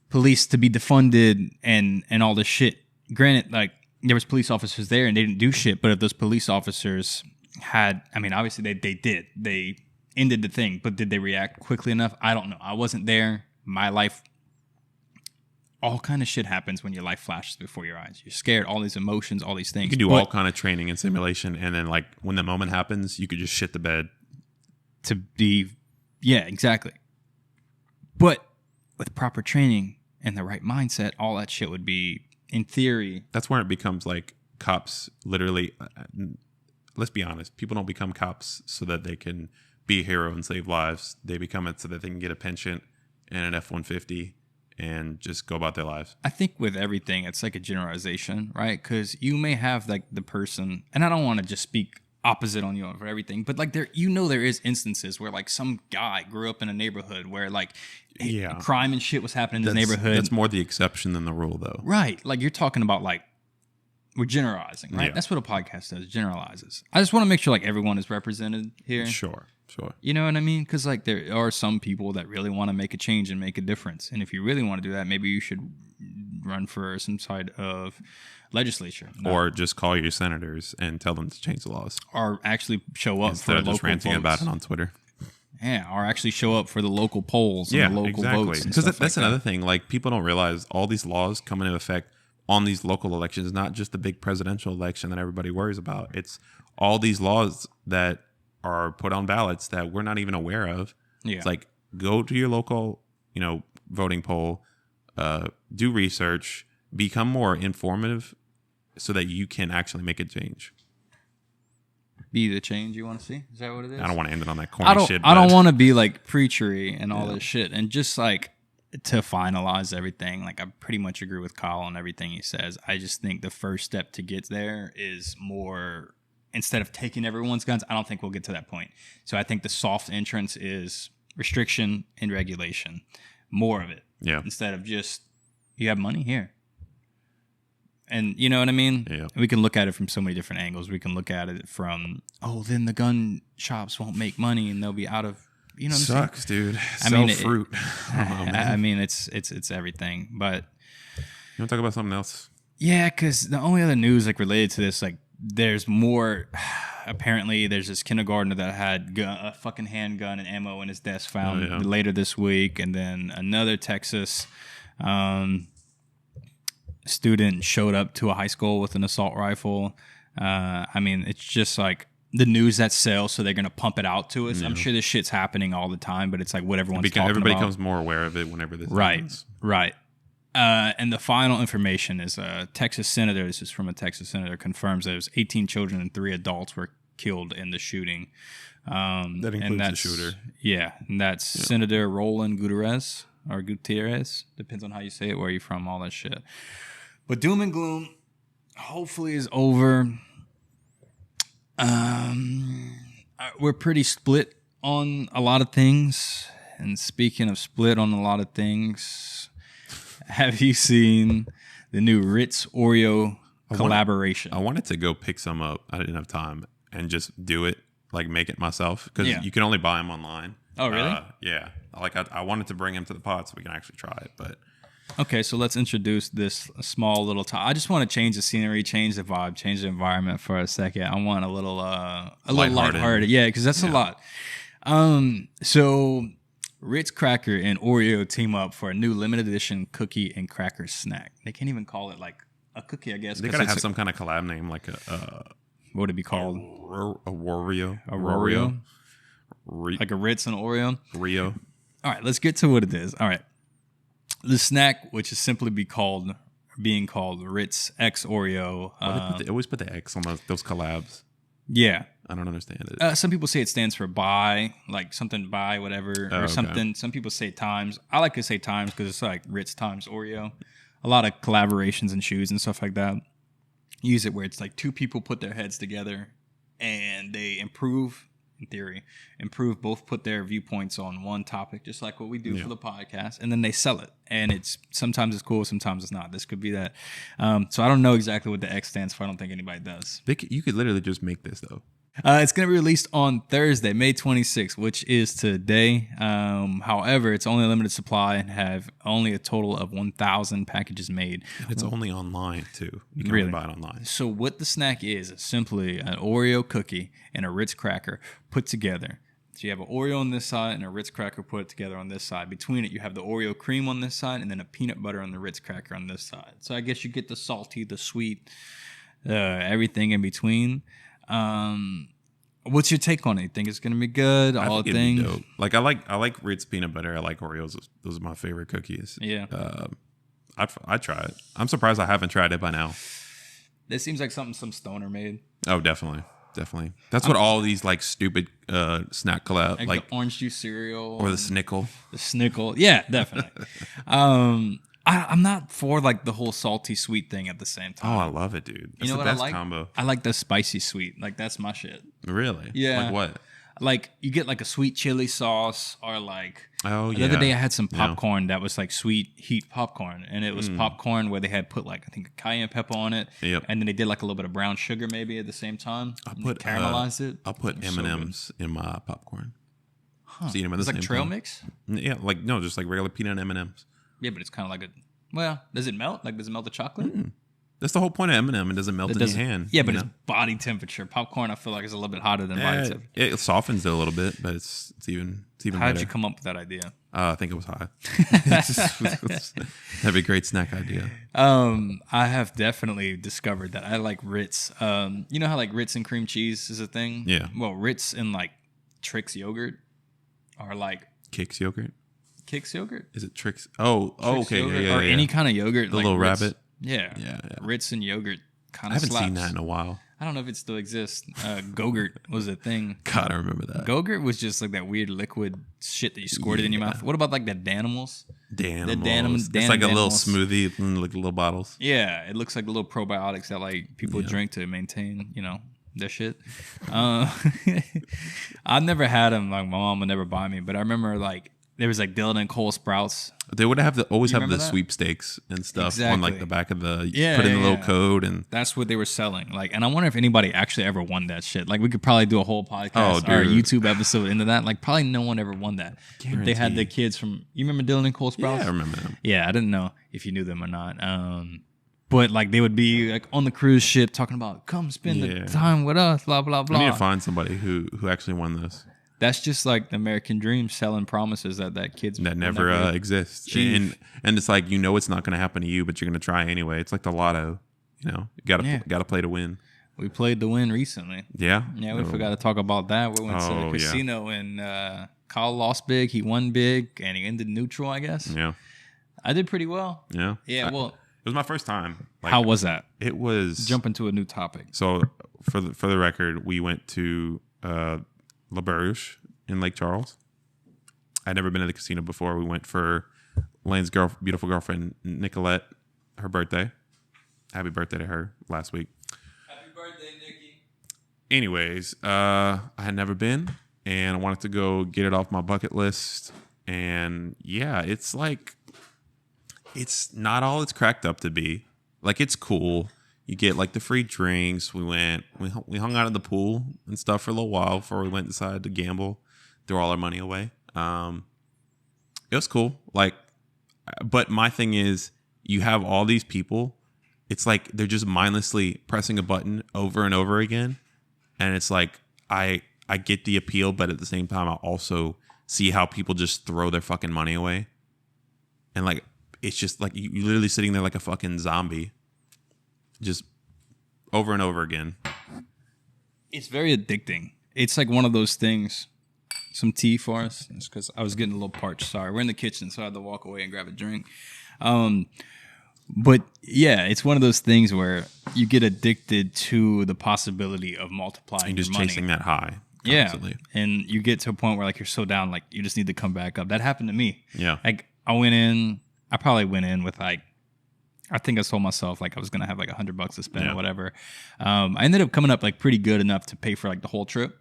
S1: police to be defunded and all this shit. Granted, there was police officers there and they didn't do shit, but if those police officers had, obviously they did. They ended the thing, but did they react quickly enough? I don't know. I wasn't there. My life, all kind of shit happens when your life flashes before your eyes. You're scared, all these emotions, all these things.
S2: You can do all kind of training and simulation, and then when the moment happens, you could just shit the bed.
S1: Yeah, exactly. But with proper training and the right mindset, all that shit would be, in theory.
S2: That's where it becomes cops literally, let's be honest, people don't become cops so that they can be a hero and save lives. They become it so that they can get a pension and an F-150 and just go about their lives.
S1: I think with everything, it's a generalization, right? Because you may have the person, and I don't want to just speak opposite on you for everything, but there is instances where some guy grew up in a neighborhood where crime and shit was happening in his neighborhood.
S2: That's more the exception than the rule, though.
S1: Right. You're talking about we're generalizing, right? Yeah. That's what a podcast does, generalizes. I just want to make sure everyone is represented here.
S2: Sure.
S1: You know what I mean? Because there are some people that really want to make a change and make a difference. And if you really want to do that, maybe you should run for some side of legislature.
S2: Or just call your senators and tell them to change the laws.
S1: Or actually show up
S2: instead of just ranting about it on Twitter.
S1: Yeah, or actually show up for the local polls and the local votes.
S2: Because that's another thing. People don't realize all these laws come into effect on these local elections, not just the big presidential election that everybody worries about. It's all these laws that are put on ballots that we're not even aware of. Yeah. It's go to your local, voting poll, do research, become more informative so that you can actually make a change.
S1: Be the change you want to see? Is that what it is?
S2: I don't want to end it on that corny shit.
S1: I don't want to be preachery and all this shit. And just to finalize everything, I pretty much agree with Kyle on everything he says. I just think the first step to get there is more, instead of taking everyone's guns, I don't think we'll get to that point. So I think the soft entrance is restriction and regulation. More of it.
S2: Yeah.
S1: Instead of just, you have money here. And you know what I mean?
S2: Yeah.
S1: We can look at it from so many different angles. We can look at it from, then the gun shops won't make money and they'll be out of,
S2: Sucks, dude. Sell fruit.
S1: It's everything. But
S2: you want to talk about something else?
S1: Yeah, because the only other news related to this, there's more. Apparently, there's this kindergartner that had a fucking handgun and ammo in his desk found later this week, and then another Texas student showed up to a high school with an assault rifle. It's just the news that sells, so they're going to pump it out to us. Yeah. I'm sure this shit's happening all the time, but it's what everyone's talking
S2: everybody
S1: about.
S2: Becomes more aware of it whenever this happens.
S1: Right. And the final information is a Texas senator, this is from a Texas senator, confirms that 18 children and 3 adults were killed in the shooting.
S2: That includes the shooter.
S1: Yeah, and that's Senator Roland Gutierrez. or Gutierrez. Depends on how you say it, where you're from, all that shit. But doom and gloom hopefully is over. We're pretty split on a lot of things. And speaking of split on a lot of things, have you seen the new Ritz Oreo collaboration?
S2: I wanted to go pick some up. I didn't have time and just do it, like make it myself, because you can only buy them online.
S1: Oh, really?
S2: Yeah. Like I wanted to bring them to the pod so we can actually try it, but.
S1: Okay, so let's introduce this small little I just want to change the scenery, change the vibe, change the environment for a second. I want a little lighthearted. Yeah, because that's a lot. So Ritz Cracker and Oreo team up for a new limited edition cookie and cracker snack. They can't even call it like a cookie, I guess.
S2: They gotta have some kind of collab name, like a
S1: what would it be called?
S2: A Wario.
S1: A Oreo? Like a Ritz and Oreo?
S2: Rio.
S1: All right, let's get to what it is. All right. The snack, which is simply being called Ritz X Oreo.
S2: They always put the X on those collabs.
S1: Yeah.
S2: I don't understand it.
S1: Some people say it stands for buy, like something buy, whatever, or something. Some people say times. I like to say times because it's like Ritz times Oreo. A lot of collaborations in shoes and stuff like that use it where it's like two people put their heads together and they improve, in theory, both put their viewpoints on one topic, just like what we do for the podcast, and then they sell it. And sometimes it's cool, sometimes it's not. This could be that. So I don't know exactly what the X stands for. I don't think anybody does.
S2: You could literally just make this, though.
S1: It's going to be released on Thursday, May 26th, which is today. However, it's only a limited supply and have only a total of 1,000 packages made.
S2: And it's only online, too. You can
S1: really
S2: only buy it online.
S1: So what the snack is simply an Oreo cookie and a Ritz cracker put together. So you have an Oreo on this side and a Ritz cracker put together on this side. Between it, you have the Oreo cream on this side and then a peanut butter on the Ritz cracker on this side. So I guess you get the salty, the sweet, everything in between. What's your take on it? You think it's gonna be good? All the things. Dope.
S2: Like I like Ritz peanut butter. I like Oreos. Those are my favorite cookies.
S1: Yeah.
S2: I'd try it. I'm surprised I haven't tried it by now.
S1: It seems like something some stoner made.
S2: Oh, definitely. That's what all these like stupid snack collab
S1: like the orange juice cereal
S2: or the Snickle.
S1: The Snickle, yeah, definitely. I'm not for like the whole salty sweet thing at the same time.
S2: Oh, I love it, dude. That's the best combo.
S1: I like the spicy sweet. Like that's my shit.
S2: Really?
S1: Yeah.
S2: Like what?
S1: Like you get like a sweet chili sauce or like.
S2: Oh yeah.
S1: The other day I had some popcorn that was like sweet heat popcorn, and it was popcorn where they had put like I think a cayenne pepper on it, and then they did like a little bit of brown sugar maybe at the same time. Caramelized it.
S2: I'll put M&Ms in my popcorn.
S1: Huh. So it's like trail mix.
S2: Yeah, like no, just like regular peanut M&Ms.
S1: Yeah, but it's kind of like does it melt? Like, does it melt the chocolate?
S2: Mm. That's the whole point of M&M. It doesn't melt in your hand.
S1: Yeah, but it's body temperature. Popcorn, I feel like, is a little bit hotter than body temperature.
S2: It softens it a little bit, but it's even better.
S1: How did you come up with that idea?
S2: I think it was hot. That'd be a great snack idea.
S1: I have definitely discovered that I like Ritz. You know how like Ritz and cream cheese is a thing?
S2: Yeah.
S1: Well, Ritz and like Trix yogurt are like...
S2: Kix yogurt?
S1: Kix yogurt?
S2: Is it Trix? Oh, okay.
S1: Yogurt,
S2: yeah.
S1: Or any kind of yogurt.
S2: The
S1: like
S2: little
S1: Ritz.
S2: rabbit?
S1: Yeah. Ritz and yogurt kind of slaps.
S2: I haven't seen that in a while.
S1: I don't know if it still exists. Go-gurt was a thing.
S2: God, I remember that.
S1: Go-gurt was just like that weird liquid shit that you squirted in your mouth. What about like the Danimals?
S2: It's like a little smoothie in like little bottles.
S1: Yeah, it looks like little probiotics that like people drink to maintain, their shit. I've never had them. Like my mom would never buy me, but I remember like there was like Dylan and Cole Sprouts.
S2: They would always have the sweepstakes and stuff on like the back of the put in the little code, and
S1: that's what they were selling. Like, and I wonder if anybody actually ever won that shit. Like, we could probably do a whole podcast or a YouTube episode into that. Like, probably no one ever won that. They had the kids from. You remember Dylan and Cole Sprouts?
S2: Yeah, I remember them.
S1: Yeah, I didn't know if you knew them or not. But like they would be like on the cruise ship talking about come spend the time with us, blah blah blah.
S2: We need to find somebody who actually won this.
S1: That's just like the American dream, selling promises that kids
S2: that never exists, and it's like it's not going to happen to you, but you're going to try anyway. It's like the lotto, you gotta play to win.
S1: We played to win recently.
S2: Yeah,
S1: we forgot to talk about that. We went to the casino and Kyle lost big, he won big, and he ended neutral. I guess.
S2: Yeah,
S1: I did pretty well.
S2: Yeah.
S1: Well,
S2: it was my first time. Like,
S1: how was that?
S2: It was
S1: jumping to a new topic.
S2: So for the record, we went to La Berge in Lake Charles. I'd never been to the casino before. We went for Lane's beautiful girlfriend, Nicolette, her birthday. Happy birthday to her last week.
S1: Happy birthday, Nikki.
S2: Anyways, I had never been, and I wanted to go get it off my bucket list. And yeah, it's like, it's not all it's cracked up to be. Like, it's cool. You get like the free drinks. We hung out at the pool and stuff for a little while before we went inside to gamble, threw all our money away. It was cool. Like, but my thing is, you have all these people. It's like they're just mindlessly pressing a button over and over again, and it's like I get the appeal, but at the same time, I also see how people just throw their fucking money away, and like it's just like you literally sitting there like a fucking zombie, just over and over again.
S1: It's very addicting. It's like one of those things. Some tea for us. It's because I was getting a little parched. Sorry, we're in the kitchen, so I had to walk away and grab a drink. But yeah, it's one of those things where you get addicted to the possibility of multiplying
S2: And just
S1: your money.
S2: chasing that high.
S1: Yeah,
S2: Constantly.
S1: and you get to a point where like you're so down, like you just need to come back up. That happened to me.
S2: Yeah.
S1: Like I probably went in with like, I think I told myself like I was gonna have like $100 to spend or whatever. I ended up coming up like pretty good enough to pay for like the whole trip.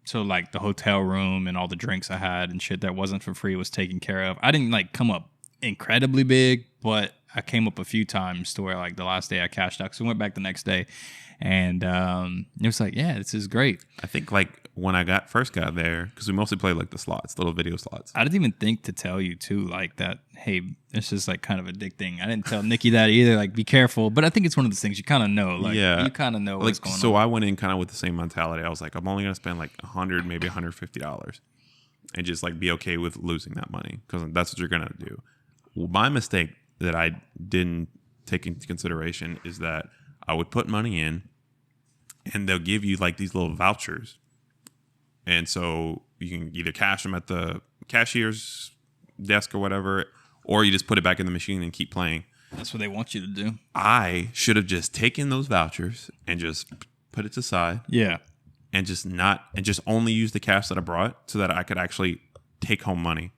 S1: So like the hotel room and all the drinks I had and shit that wasn't for free was taken care of. I didn't like come up incredibly big, but I came up a few times to where like the last day I cashed out. So I went back the next day, and it was like, yeah, this is great.
S2: I think like when I first got there, because we mostly played like the slots, little video slots.
S1: I didn't even think to tell you too, like that. Hey, this is like kind of addicting. I didn't tell Nikki that either. Like, be careful. But I think it's one of those things you kind of know. Like, you kind of know what's going on.
S2: So I went in kind of with the same mentality. I was like, I'm only gonna spend like $100, maybe $150, and just like be okay with losing that money because that's what you're gonna do. Well, my mistake that I didn't take into consideration is that I would put money in, and they'll give you like these little vouchers. And so you can either cash them at the cashier's desk or whatever, or you just put it back in the machine and keep playing.
S1: That's what they want you to do.
S2: I should have just taken those vouchers and just put it aside.
S1: Yeah.
S2: And just only use the cash that I brought so that I could actually take home money.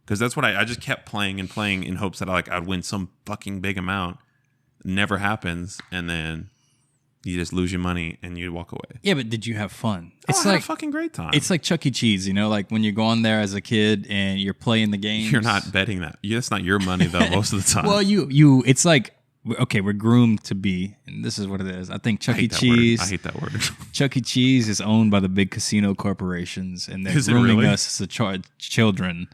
S2: Because that's what I just kept playing and playing in hopes that I'd win some fucking big amount. Never happens. And then you just lose your money and you walk away.
S1: Yeah, but did you have fun?
S2: I had a fucking great time.
S1: It's like Chuck E. Cheese, you know, like when you go on there as a kid and you're playing the games.
S2: You're not betting that. That's not your money though. Most of the time.
S1: Well, it's like, okay, we're groomed to be, and this is what it is. I think Chuck E. Cheese.
S2: I hate that word.
S1: Chuck E. Cheese is owned by the big casino corporations, and they're
S2: Is it
S1: grooming
S2: really?
S1: us as children,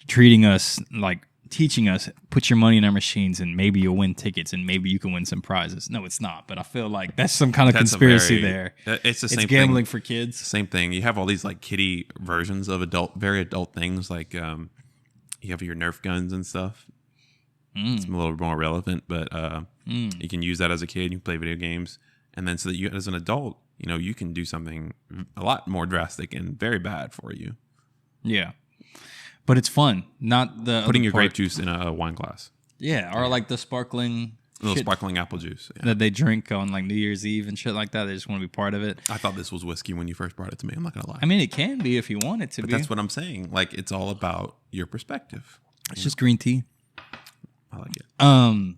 S1: treating us like. Teaching us, put your money in our machines and maybe you'll win tickets and maybe you can win some prizes. No, it's not, but I feel like that's some kind of conspiracy there.
S2: It's the same
S1: It's gambling
S2: thing.
S1: for kids.
S2: Same thing. You have all these like kiddie versions of very adult things. Like you have your Nerf guns and stuff. It's a little more relevant, but you can use that as a kid. You can play video games, and then so that you, as an adult, you can do something a lot more drastic and very bad for you.
S1: Yeah. But it's fun, not the
S2: putting your grape juice in a wine glass.
S1: Yeah, or like the sparkling
S2: little sparkling apple juice
S1: that they drink on like New Year's Eve and shit like that. They just want to be part of it.
S2: I thought this was whiskey when you first brought it to me. I'm not gonna lie.
S1: I mean, it can be if you want it to be.
S2: That's what I'm saying. Like, it's all about your perspective.
S1: It's just green tea.
S2: I like it.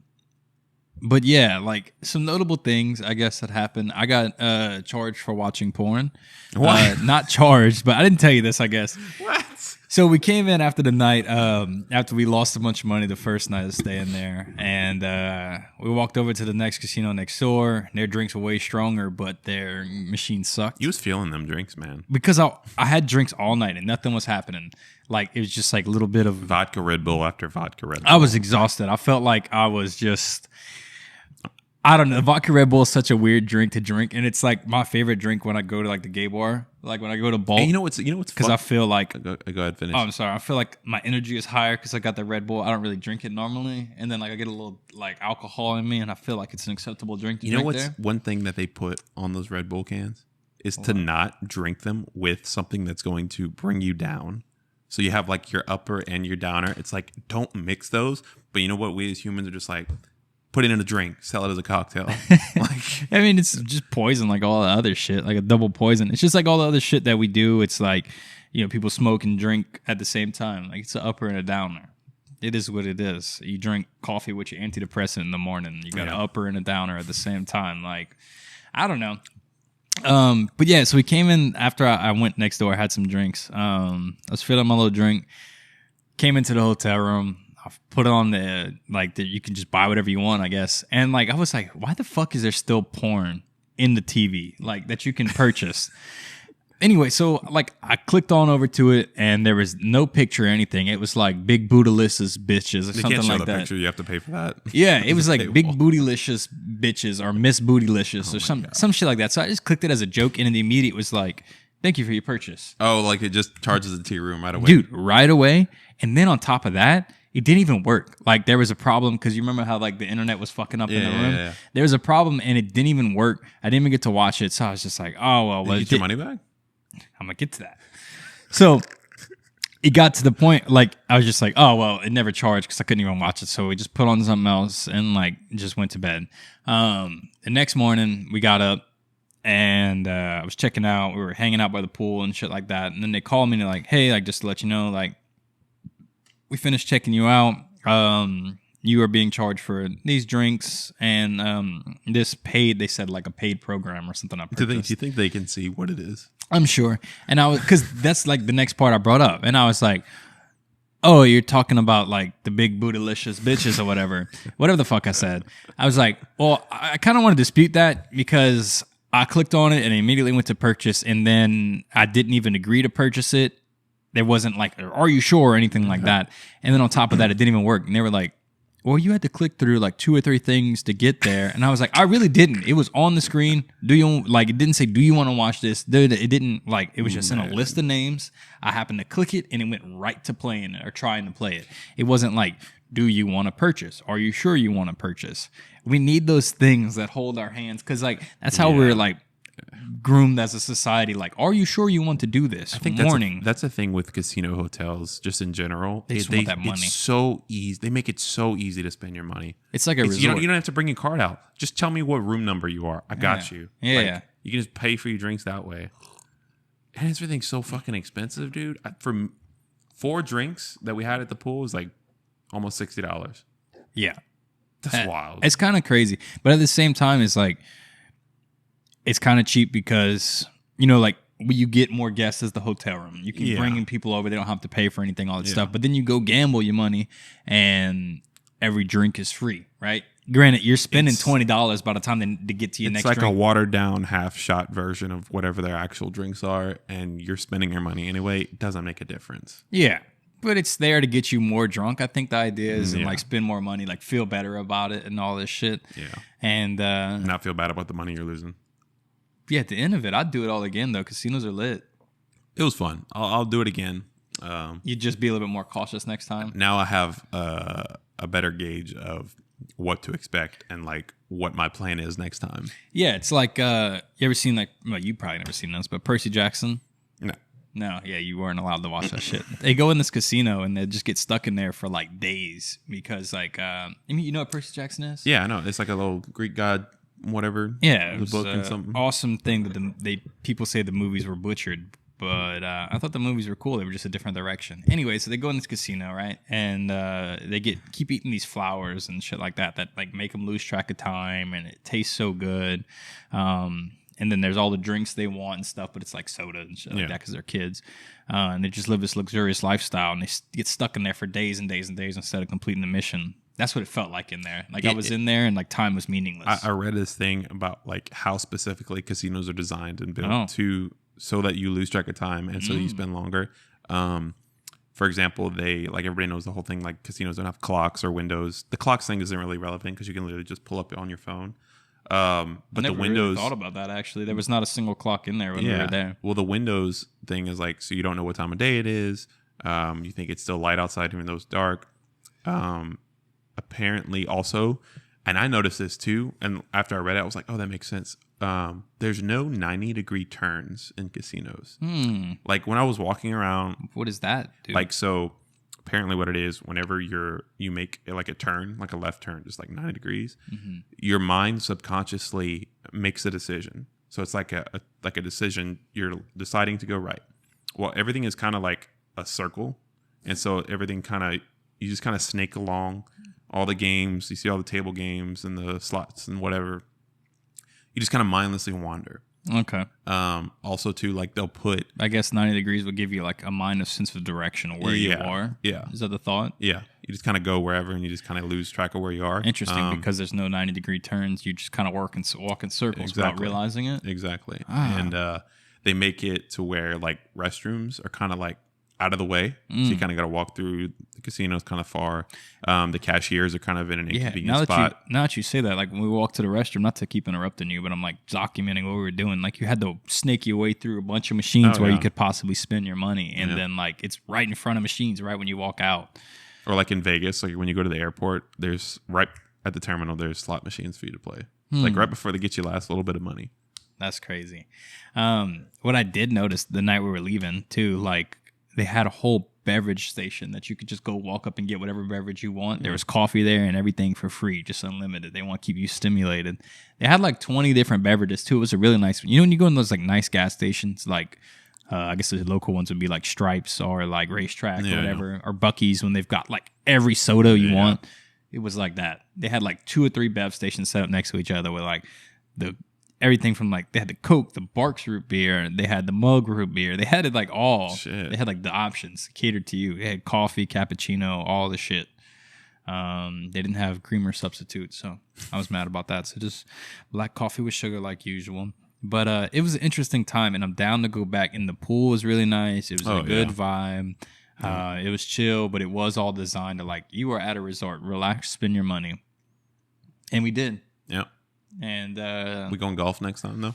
S1: But yeah, like some notable things I guess that happened. I got charged for watching porn.
S2: What?
S1: Not charged, but I didn't tell you this, I guess.
S2: What?
S1: So we came in after the night, after we lost a bunch of money the first night of staying there. And we walked over to the next casino next door. Their drinks were way stronger, but their machine sucked.
S2: You was feeling them drinks, man.
S1: Because I had drinks all night and nothing was happening. Like, it was just like a little bit of...
S2: Vodka Red Bull after vodka Red Bull.
S1: I was exhausted. I felt like I was just... I don't know. Vodka Red Bull is such a weird drink to drink, and it's like my favorite drink when I go to like the gay bar, like when I go to Bolt.
S2: And you know what's
S1: because I feel like
S2: go ahead, finish.
S1: oh, I'm sorry. I feel like my energy is higher because I got the Red Bull. I don't really drink it normally, and then like I get a little like alcohol in me, and I feel like it's an acceptable drink.
S2: You know what's one thing that they put on those Red Bull cans is to not drink them with something that's going to bring you down. So you have like your upper and your downer. It's like, don't mix those. But you know what? We as humans are just like, put it in a drink, sell it as a cocktail.
S1: I mean, it's just poison like all the other shit, like a double poison. It's just like all the other shit that we do. It's like, people smoke and drink at the same time. Like it's an upper and a downer. It is what it is. You drink coffee with your antidepressant in the morning. You got an upper and a downer at the same time. Like, I don't know. But yeah, so we came in after I went next door, had some drinks. I was filling my little drink, came into the hotel room. I put on you can just buy whatever you want, I guess. And I was like, why the fuck is there still porn in the TV that you can purchase? Anyway, so I clicked on over to it and there was no picture or anything. It was like big bootylicious bitches or something like that.
S2: Picture, you have to pay for that.
S1: Yeah, it was like big bootylicious bitches or Miss Bootylicious or some shit like that. So I just clicked it as a joke and in the immediate was like, thank you for your purchase.
S2: Oh, it just charges the tea room right away.
S1: Dude, right away. And then on top of that, it didn't even work. There was a problem because you remember how the internet was fucking up in the room? Yeah. There was a problem and it didn't even work. I didn't even get to watch it. So I was just like, oh, well.
S2: Did you get your money back?
S1: I'm going to get to that. So it got to the point, I was just like, oh, well, it never charged because I couldn't even watch it. So we just put on something else and, just went to bed. The next morning, we got up and I was checking out. We were hanging out by the pool and shit like that. And then they called me and they're like, hey, just to let you know, we finished checking you out. You are being charged for these drinks and this paid, they said, a paid program or something.
S2: Do you think they can see what it is?
S1: I'm sure. And because that's the next part I brought up. And I was like, oh, you're talking about the big bootylicious bitches or whatever the fuck I said. I was like, well, I kind of want to dispute that because I clicked on it and immediately went to purchase. And then I didn't even agree to purchase it. There wasn't are you sure or anything like that. And then on top of that, it didn't even work. And they were like, well, you had to click through 2 or 3 things to get there. And I was like, I really didn't. It was on the screen. It didn't say, do you want to watch this? It didn't it was just in a list of names. I happened to click it and it went right to playing it or trying to play it. It wasn't do you want to purchase? Are you sure you want to purchase? We need those things that hold our hands. Cause that's how we're groomed as a society. Are you sure you want to do this?
S2: I think that's the thing with casino hotels, just in general.
S1: They just want that money.
S2: It's so easy. They make it so easy to spend your money.
S1: It's like a resort.
S2: You don't have to bring your card out. Just tell me what room number you are. I got you.
S1: Yeah.
S2: You can just pay for your drinks that way. And everything's so fucking expensive, dude. For 4 drinks that we had at the pool was almost $60.
S1: Yeah.
S2: That's wild.
S1: It's kind of crazy. But at the same time, it's kind of cheap because, you get more guests as the hotel room. You can bring in people over. They don't have to pay for anything, all that stuff. But then you go gamble your money and every drink is free, right? Granted, you're spending $20 by the time they get to your next drink.
S2: It's like a watered down half shot version of whatever their actual drinks are. And you're spending your money anyway. It doesn't make a difference.
S1: Yeah. But it's there to get you more drunk. I think the idea is and spend more money, feel better about it and all this shit.
S2: Yeah.
S1: And
S2: not feel bad about the money you're losing.
S1: Yeah, at the end of it, I'd do it all again, though. Casinos are lit.
S2: It was fun. I'll do it again.
S1: You'd just be a little bit more cautious next time.
S2: Now I have a better gauge of what to expect and what my plan is next time.
S1: Yeah, it's you ever seen well, you probably never seen this, but Percy Jackson? No, yeah, you weren't allowed to watch that shit. They go in this casino and they just get stuck in there for days because you know what Percy Jackson is?
S2: Yeah, I know. It's a little Greek god. Whatever,
S1: yeah,
S2: the book and something.
S1: Awesome thing that people say the movies were butchered, but I thought the movies were cool. They were just a different direction. Anyway, so they go in this casino, right, and they keep eating these flowers and shit like that make them lose track of time, and it tastes so good. And then there's all the drinks they want and stuff, but it's soda and shit like that because they're kids, and they just live this luxurious lifestyle, and they get stuck in there for days and days and days instead of completing the mission. That's what it felt like in there. I was in there and time was meaningless.
S2: I read this thing about how specifically casinos are designed and built so that you lose track of time and so that you spend longer. For example, they everybody knows the whole thing. Casinos don't have clocks or windows. The clocks thing isn't really relevant because you can literally just pull up on your phone. But the windows.
S1: I thought about that actually. There was not a single clock in there when we were there.
S2: Well, the windows thing is so you don't know what time of day it is. You think it's still light outside even though it's dark. Apparently also, and I noticed this too, and after I read it I was like, oh, that makes sense. There's no 90-degree turns in casinos. When I was walking around,
S1: what is that, dude?
S2: So apparently what it is, whenever you make like a turn, like a left turn, just like 90 degrees, your mind subconsciously makes a decision. So it's like a decision. You're deciding to go right. Well, everything is kind of like a circle, and so everything you just kind of snake along all the games. You see all the table games and the slots and whatever. You just kind of mindlessly wander.
S1: Okay.
S2: Also, too, like they'll put.
S1: I guess 90 degrees would give you like a mind of sense of direction of where you are.
S2: Yeah.
S1: Is that the thought?
S2: Yeah. You just kind of go wherever, and you just kind of lose track of where you are.
S1: Interesting, because there's no 90-degree turns. You just kind of walk in circles without realizing it.
S2: Exactly. And they make it to where like restrooms are kind of like out of the way. So you kind of got to walk through. The casino's kind of far. The cashiers are kind of in an inconvenient spot.
S1: Now that you say that, like when we walked to the restroom, not to keep interrupting you, but I'm like documenting what we were doing. Like you had to snake your way through a bunch of machines where you could possibly spend your money. And then like it's right in front of machines right when you walk out.
S2: Or like in Vegas, like when you go to the airport, there's right at the terminal, there's slot machines for you to play. Like right before they get you last little bit of money.
S1: That's crazy. What I did notice the night we were leaving too, like they had a whole beverage station that you could just go walk up and get whatever beverage you want. There was coffee there and everything for free, just unlimited. They want to keep you stimulated. They had like 20 different beverages too. It was a really nice one. You know when you go in those like nice gas stations, like I guess the local ones would be like Stripes or like Racetrack or whatever, or Buc-ee's when they've got like every soda you want. It was like that. They had like 2 or 3 bev stations set up next to each other with like everything from like they had the Coke, the Barks root beer, they had the Mug root beer. They had it like all. Shit. They had like the options catered to you. They had coffee, cappuccino, all the shit. They didn't have creamer substitute, so I was mad about that. So just black coffee with sugar like usual. But it was an interesting time, and I'm down to go back. And the pool was really nice. It was a good vibe. It was chill, but it was all designed to like you were at a resort, relax, spend your money, and we did.
S2: Yeah.
S1: And
S2: we going golf next time though?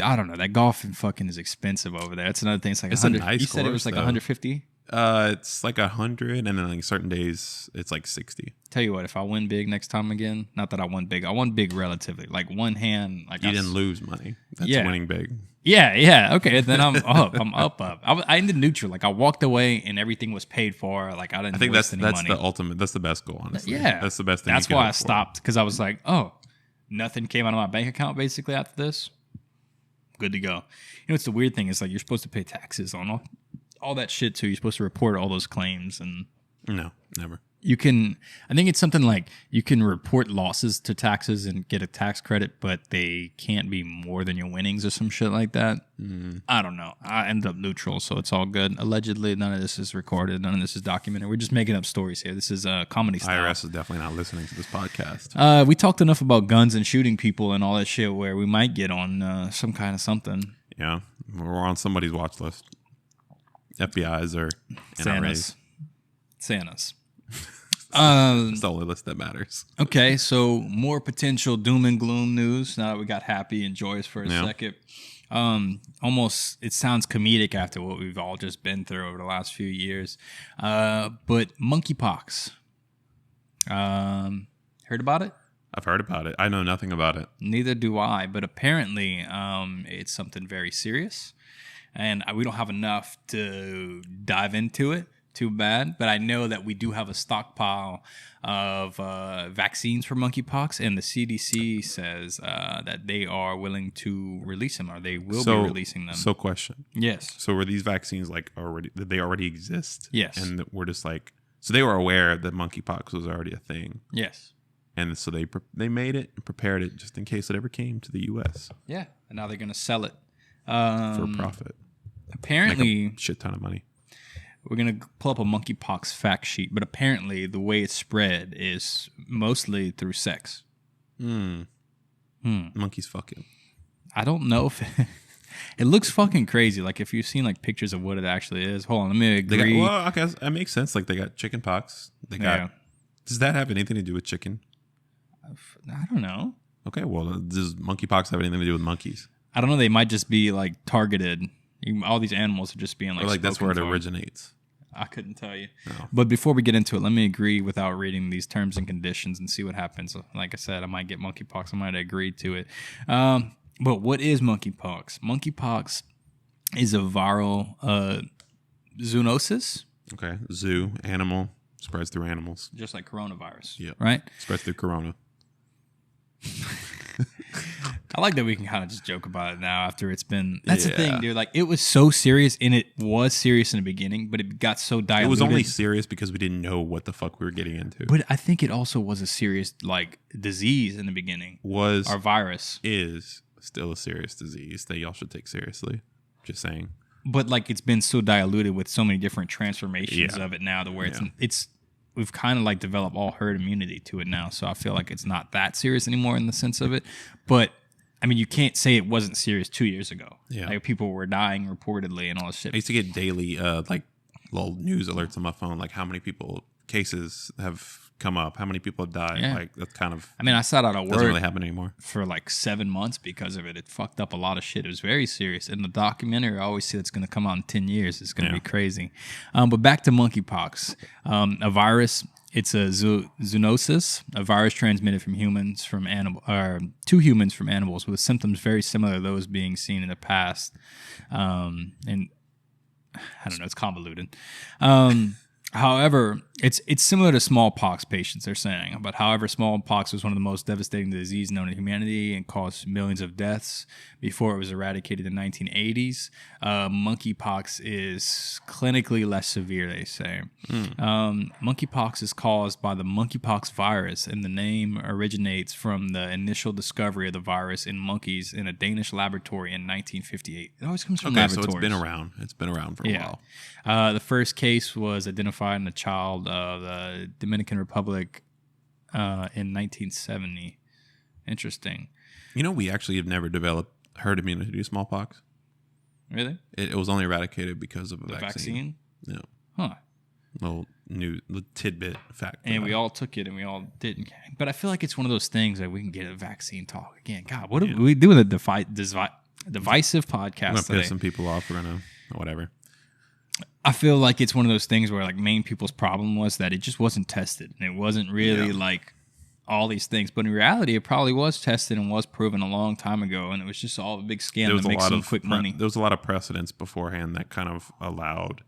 S1: I don't know. That golf fucking is expensive over there. That's another thing. It's like
S2: it's a nice.
S1: You said it was like 150.
S2: It's like 100, and then like certain days it's like 60.
S1: Tell you what, if I win big next time again, not that I won big, I won big relatively. Like one hand, like
S2: you didn't lose money. That's winning big.
S1: Yeah. Okay, then I'm up. I'm up. I ended neutral. Like I walked away and everything was paid for. Like I didn't. I think waste any money.
S2: The ultimate. That's the best goal, honestly.
S1: Yeah,
S2: that's the best thing.
S1: That's why I stopped, because I was like, oh, nothing came out of my bank account basically after this. Good to go. You know, it's the weird thing is like you're supposed to pay taxes on all that shit too. You're supposed to report all those claims, and
S2: no, never.
S1: You can, I think it's something like you can report losses to taxes and get a tax credit, but they can't be more than your winnings or some shit like that. I don't know. I ended up neutral, so it's all good. Allegedly, none of this is recorded. None of this is documented. We're just making up stories here. This is comedy style.
S2: IRS is definitely not listening to this podcast.
S1: We talked enough about guns and shooting people and all that shit where we might get on some kind of something.
S2: Yeah, we're on somebody's watch list. FBI's or NRA's.
S1: Santa's.
S2: It's the only list that matters.
S1: Okay, so more potential doom and gloom news. Now that we got happy and joyous for a second. Almost, it sounds comedic after what we've all just been through over the last few years. But monkeypox. Heard about it?
S2: I've heard about it. I know nothing about it.
S1: Neither do I, but apparently it's something very serious. And we don't have enough to dive into it. Too bad, but I know that we do have a stockpile of vaccines for monkeypox, and the CDC says that they are willing to release them, or they will be releasing them.
S2: So, question.
S1: Yes.
S2: So, were these vaccines like already? Did they already exist?
S1: Yes.
S2: And we're just like, so they were aware that monkeypox was already a thing.
S1: Yes.
S2: And so they made it and prepared it just in case it ever came to the U.S.
S1: Yeah, and now they're gonna sell it
S2: for profit.
S1: Apparently,
S2: make a shit ton of money.
S1: We're going to pull up a monkeypox fact sheet, but apparently the way it's spread is mostly through sex.
S2: Monkeys fucking.
S1: I don't know if it looks fucking crazy. Like if you've seen like pictures of what it actually is. Hold on, let me agree.
S2: I guess that makes sense. Like they got chicken pox. Does that have anything to do with chicken?
S1: I don't know.
S2: Okay, well, does monkeypox have anything to do with monkeys?
S1: I don't know. They might just be like targeted. All these animals are just being like.
S2: Or like that's where it originates.
S1: I couldn't tell you.
S2: No.
S1: But before we get into it, let me agree without reading these terms and conditions and see what happens. Like I said, I might get monkeypox. I might agree to it. But what is monkeypox? Monkeypox is a viral zoonosis.
S2: Okay. Zoo, animal, spreads through animals.
S1: Just like coronavirus.
S2: Yeah.
S1: Right?
S2: Spreads through corona.
S1: I like that we can kind of just joke about it now after it's been. That's the thing,
S2: Yeah.
S1: dude. Like, it was so serious, and it was serious in the beginning, but it got so diluted.
S2: It was only serious because we didn't know what the fuck we were getting into.
S1: But I think it also was a serious, like, disease in the beginning. Or virus.
S2: Is still a serious disease that y'all should take seriously. Just saying.
S1: But, like, it's been so diluted with so many different transformations of it now to where it's we've kind of, like, developed all herd immunity to it now. So I feel like it's not that serious anymore in the sense of it. But I mean, you can't say it wasn't serious 2 years ago.
S2: Yeah.
S1: Like, people were dying reportedly and all this shit.
S2: I used to get daily, like, little news alerts on my phone, like how many cases have come up, how many people have died.
S1: Yeah.
S2: Like, that's kind of.
S1: I mean, I sat out of
S2: Doesn't really
S1: work
S2: happen anymore.
S1: for like 7 months because of it. It fucked up a lot of shit. It was very serious. In the documentary, I always see it's going to come out in 10 years. It's going to be crazy. But back to monkeypox. A virus. It's a zoonosis, a virus transmitted from humans to humans from animals with symptoms very similar to those being seen in the past. And I don't know, it's convoluted. However, it's similar to smallpox patients, they're saying. But however, smallpox was one of the most devastating diseases known to humanity and caused millions of deaths before it was eradicated in the 1980s. Monkeypox is clinically less severe, they say. Monkeypox is caused by the monkeypox virus, and the name originates from the initial discovery of the virus in monkeys in a Danish laboratory in 1958. It always comes from laboratories.
S2: So it's been around. It's been around for a
S1: while. The first case was identified in a child of the Dominican Republic in 1970. Interesting.
S2: You know, we actually have never developed herd immunity to smallpox.
S1: Really?
S2: It was only eradicated because of a
S1: vaccine.
S2: Yeah.
S1: Huh.
S2: Little tidbit fact.
S1: And we all took it and we all didn't. But I feel like it's one of those things that we can get a vaccine talk again. God, what are we doing? A divisive podcast.
S2: I'm going to
S1: today.
S2: piss some people off. We're going to whatever.
S1: I feel like it's one of those things where, like, main people's problem was that it just wasn't tested. And it wasn't really like all these things. But in reality, it probably was tested and was proven a long time ago. And it was just all a big scam to make some quick money.
S2: There was a lot of precedents beforehand that kind of allowed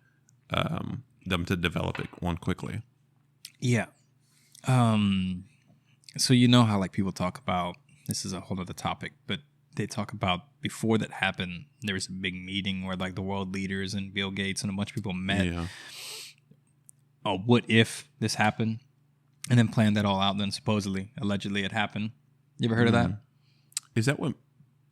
S2: them to develop it one quickly.
S1: Yeah. So you know how, like, people talk about, this is a whole other topic, but they talk about before that happened, there was a big meeting where, like, the world leaders and Bill Gates and a bunch of people met. Yeah. What if this happened? And then planned that all out. Then supposedly, allegedly, it happened. You ever heard of that?
S2: Is that what?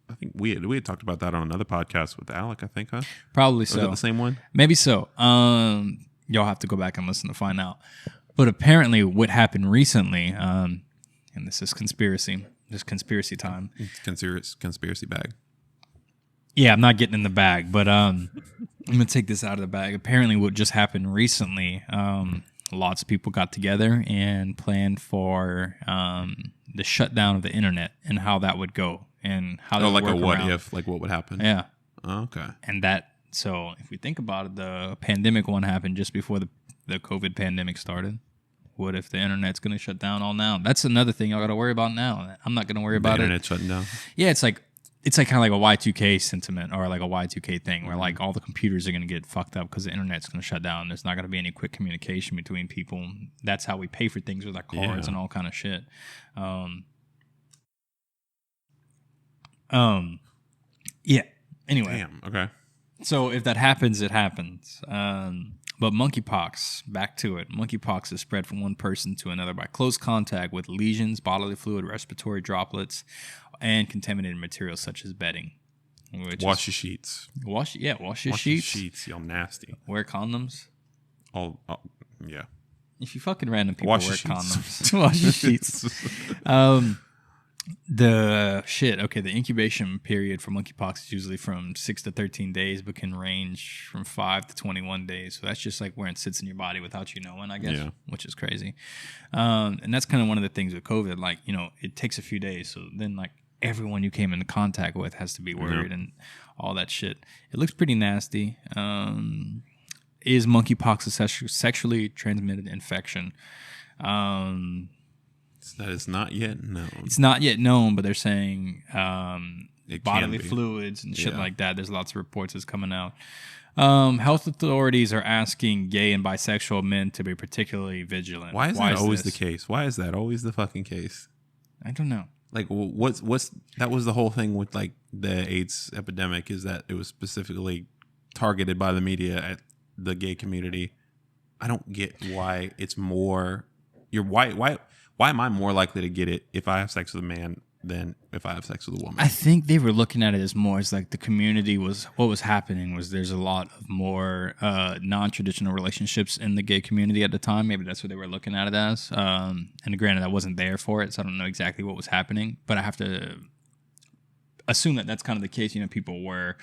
S2: I think we had talked about that on another podcast with Alec. I think, huh?
S1: Probably so.
S2: Was it the same one?
S1: Maybe so. Y'all have to go back and listen to find out. But apparently, what happened recently, and this is conspiracy. Just conspiracy time.
S2: Conspiracy bag.
S1: Yeah, I'm not getting in the bag, but I'm going to take this out of the bag. Apparently, what just happened recently, lots of people got together and planned for the shutdown of the internet and how that would go and how that would work
S2: a what
S1: around.
S2: If, like what would happen?
S1: Yeah.
S2: Oh, okay.
S1: And so if we think about it, the pandemic one happened just before the COVID pandemic started. What if the internet's going to shut down all now? That's another thing y'all got to worry about now. I'm not going to worry about it.
S2: The internet shutting down.
S1: Yeah, it's like kind of like a Y2K sentiment or like a Y2K thing where, like, all the computers are going to get fucked up because the internet's going to shut down. There's not going to be any quick communication between people. That's how we pay for things with our cards and all kind of shit. Yeah. Anyway.
S2: Damn. Okay.
S1: So if that happens, it happens. But monkeypox, back to it. Monkeypox is spread from one person to another by close contact with lesions, bodily fluid, respiratory droplets, and contaminated materials such as bedding.
S2: Wash your sheets.
S1: Wash your
S2: Wash
S1: sheets.
S2: Your sheets, y'all nasty.
S1: Wear condoms.
S2: Yeah.
S1: If you fucking random people
S2: wear
S1: condoms, wash your sheets. The incubation period for monkeypox is usually from 6 to 13 days, but can range from 5 to 21 days. So that's just like where it sits in your body without you knowing, I guess, which is crazy. And that's kind of one of the things with COVID. Like, it takes a few days. So then, like, everyone you came into contact with has to be worried and all that shit. It looks pretty nasty. Is monkeypox a sexually transmitted infection?
S2: That is not yet known.
S1: It's not yet known, but they're saying bodily fluids and shit like that. There's lots of reports that's coming out. Health authorities are asking gay and bisexual men to be particularly vigilant.
S2: Why is that always the case? Why is that always the fucking case?
S1: I don't know.
S2: Like, what's that was the whole thing with like the AIDS epidemic, is that it was specifically targeted by the media at the gay community. I don't get why it's more. Why am I more likely to get it if I have sex with a man than if I have sex with a woman?
S1: I think they were looking at it as more as like the community was, what was happening was there's a lot of more non-traditional relationships in the gay community at the time. Maybe that's what they were looking at it as. And granted, I wasn't there for it, so I don't know exactly what was happening, but I have to assume that that's kind of the case. You know, people were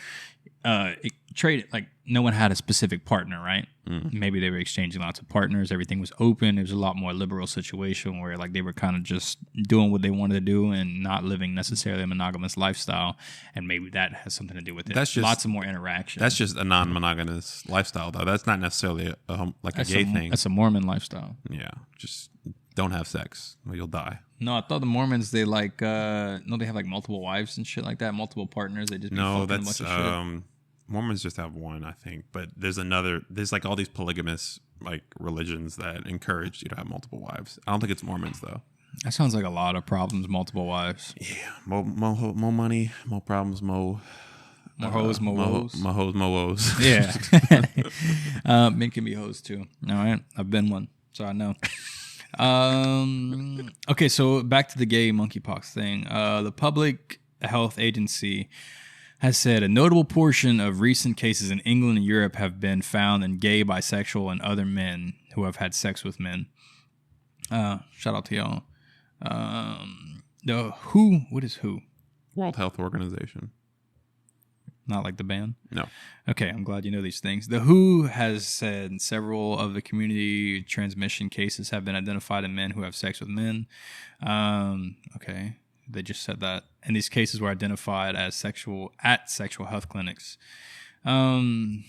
S1: traded, like no one had a specific partner, right? Maybe they were exchanging lots of partners. Everything was open. It was a lot more liberal situation where like they were kind of just doing what they wanted to do and not living necessarily a monogamous lifestyle. And maybe that has something to do with it.
S2: That's just
S1: lots of more interaction.
S2: That's just a non-monogamous lifestyle, though. That's not necessarily a gay thing.
S1: That's a Mormon lifestyle.
S2: Yeah, just don't have sex or you'll die.
S1: No, I thought the Mormons, they like they have like multiple wives and shit like that, multiple partners. They just be fucking a bunch of shit.
S2: Mormons just have one, I think, but there's like all these polygamous like religions that encourage you to have multiple wives. I don't think it's Mormons though.
S1: That sounds like a lot of problems, multiple wives.
S2: Yeah, more money, more problems, more
S1: hoes, more woes.
S2: More hoes, more woes.
S1: Yeah. Men can be hoes too. All right, I've been one, so I know. Okay, so back to the gay monkeypox thing. The Public Health Agency has said a notable portion of recent cases in England and Europe have been found in gay, bisexual, and other men who have had sex with men. Shout out to y'all. The WHO, what is WHO?
S2: World Health Organization.
S1: Not like the band?
S2: No.
S1: Okay, I'm glad you know these things. The WHO has said several of the community transmission cases have been identified in men who have sex with men. Okay, they just said that. And these cases were identified as sexual health clinics. I'm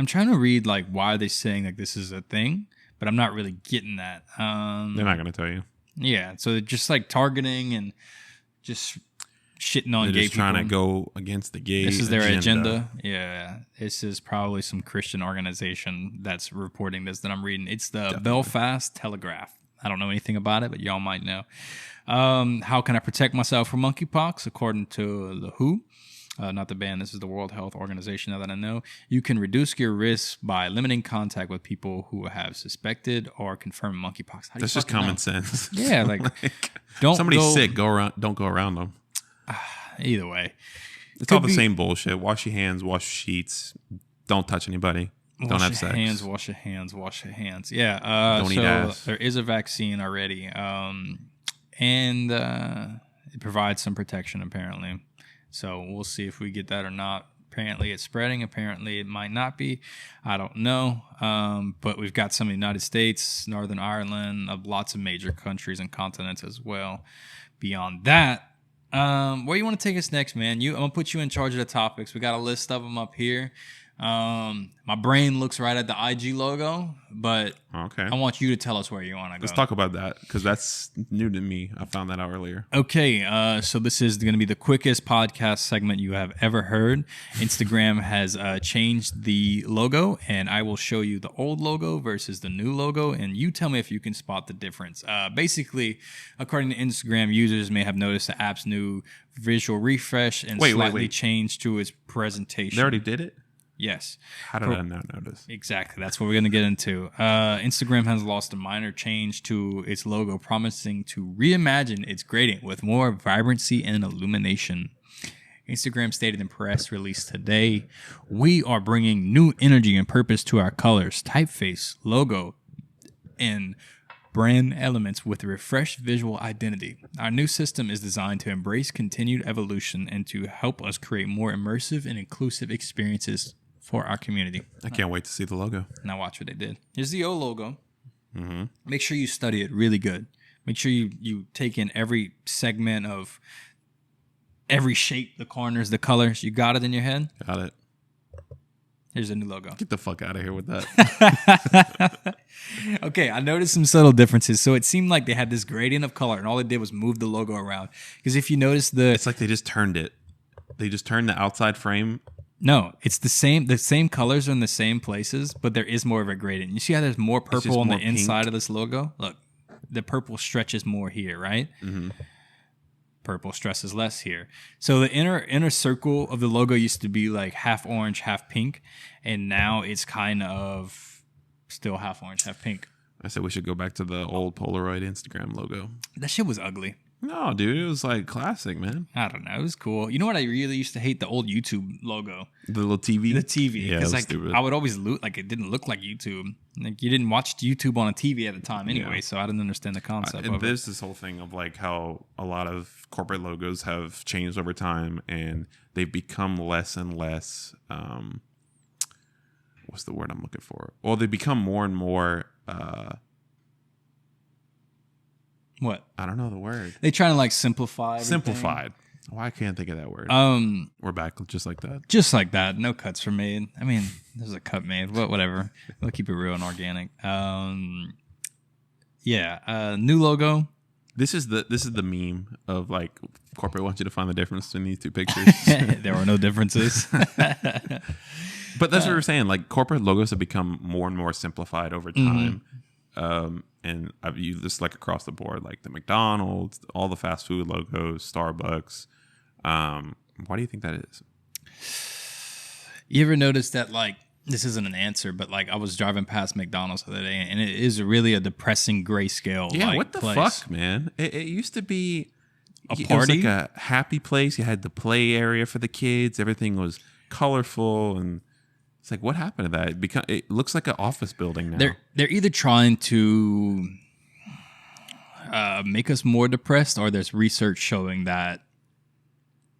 S1: trying to read like why are they saying like this is a thing, but I'm not really getting that.
S2: They're not going to tell you.
S1: Yeah, so they're just like targeting and just shitting on gay people.
S2: Trying to go against the gay.
S1: This is their agenda. Yeah, this is probably some Christian organization that's reporting this that I'm reading. It's the Definitely. Belfast Telegraph. I don't know anything about it, but y'all might know. How can I protect myself from monkeypox? According to the WHO, not the band, this is the World Health Organization, now that I know, you can reduce your risk by limiting contact with people who have suspected or confirmed monkeypox.
S2: That's just common sense.
S1: Yeah, like don't
S2: somebody's sick, don't go around them.
S1: Either way,
S2: it's all the same bullshit. Wash your hands, wash sheets, don't touch anybody. Don't have sex.
S1: Wash your hands. Yeah.
S2: Don't eat ass.
S1: There is a vaccine already, and it provides some protection apparently. So we'll see if we get that or not. Apparently it's spreading. Apparently it might not be. I don't know. But we've got some in the United States, Northern Ireland, lots of major countries and continents as well. Beyond that, where you want to take us next, man? I'm gonna put you in charge of the topics. We got a list of them up here. My brain looks right at the IG logo, but
S2: okay.
S1: I want you to tell us where you want to go.
S2: Let's talk about that because that's new to me. I found that out earlier.
S1: Okay, so this is going to be the quickest podcast segment you have ever heard. Instagram has changed the logo, and I will show you the old logo versus the new logo, and you tell me if you can spot the difference. Basically, according to Instagram, users may have noticed the app's new visual refresh and slightly changed to its presentation.
S2: They already did it?
S1: Yes.
S2: How did I not notice?
S1: Exactly. That's what we're going to get into. Instagram has lost a minor change to its logo, promising to reimagine its gradient with more vibrancy and illumination. Instagram stated in press release today, we are bringing new energy and purpose to our colors, typeface, logo, and brand elements with a refreshed visual identity. Our new system is designed to embrace continued evolution and to help us create more immersive and inclusive experiences for our community.
S2: I can't wait to see the logo.
S1: Now watch what they did. Here's the old logo.
S2: Mm-hmm.
S1: Make sure you study it really good. Make sure you take in every segment of every shape, the corners, the colors. You got it in your head?
S2: Got it.
S1: Here's a new logo.
S2: Get the fuck out of here with that.
S1: Okay, I noticed some subtle differences. So it seemed like they had this gradient of color, and all they did was move the logo around. Because if you notice
S2: it's like they just turned it. They just turned the outside frame
S1: No, it's the same. The same colors are in the same places, but there is more of a gradient. You see how there's more purple on the inside of this logo? Look, the purple stretches more here, right?
S2: Mm-hmm.
S1: Purple stresses less here. So the inner circle of the logo used to be like half orange, half pink, and now it's kind of still half orange, half pink.
S2: I said we should go back to the old Polaroid Instagram logo.
S1: That shit was ugly.
S2: No, dude, it was like classic, man.
S1: I don't know. It was cool. You know what? I really used to hate the old YouTube logo.
S2: The little TV?
S1: The TV.
S2: Yeah,
S1: Because
S2: stupid.
S1: I would always like it didn't look like YouTube. Like you didn't watch YouTube on a TV at the time anyway, so I didn't understand the concept
S2: and
S1: of
S2: there's this whole thing of like how a lot of corporate logos have changed over time and they've become less and less what's the word I'm looking for? Well, they become more and more
S1: what?
S2: I don't know the word.
S1: They try to like simplify everything.
S2: Simplified. Why I can't think of that word. We're back just like that.
S1: Just like that. No cuts were made. I mean, there's a cut made, but whatever. We'll keep it real and organic. New logo.
S2: This is the meme of like corporate wants you to find the difference between these two pictures.
S1: There are no differences.
S2: But that's what we're saying. Like corporate logos have become more and more simplified over time. And I've used this like across the board, like the McDonald's, all the fast food logos, Starbucks. Why do you think that is?
S1: You ever notice that, like, this isn't an answer, but like I was driving past McDonald's the other day, and it is really a depressing grayscale.
S2: Yeah,
S1: like,
S2: what the
S1: place.
S2: fuck, man? It used to be
S1: A
S2: It was
S1: party?
S2: like a happy place. You had the play area for the kids. Everything was colorful, and it's like, what happened to that? It looks like an office building now.
S1: They're either trying to make us more depressed, or there's research showing that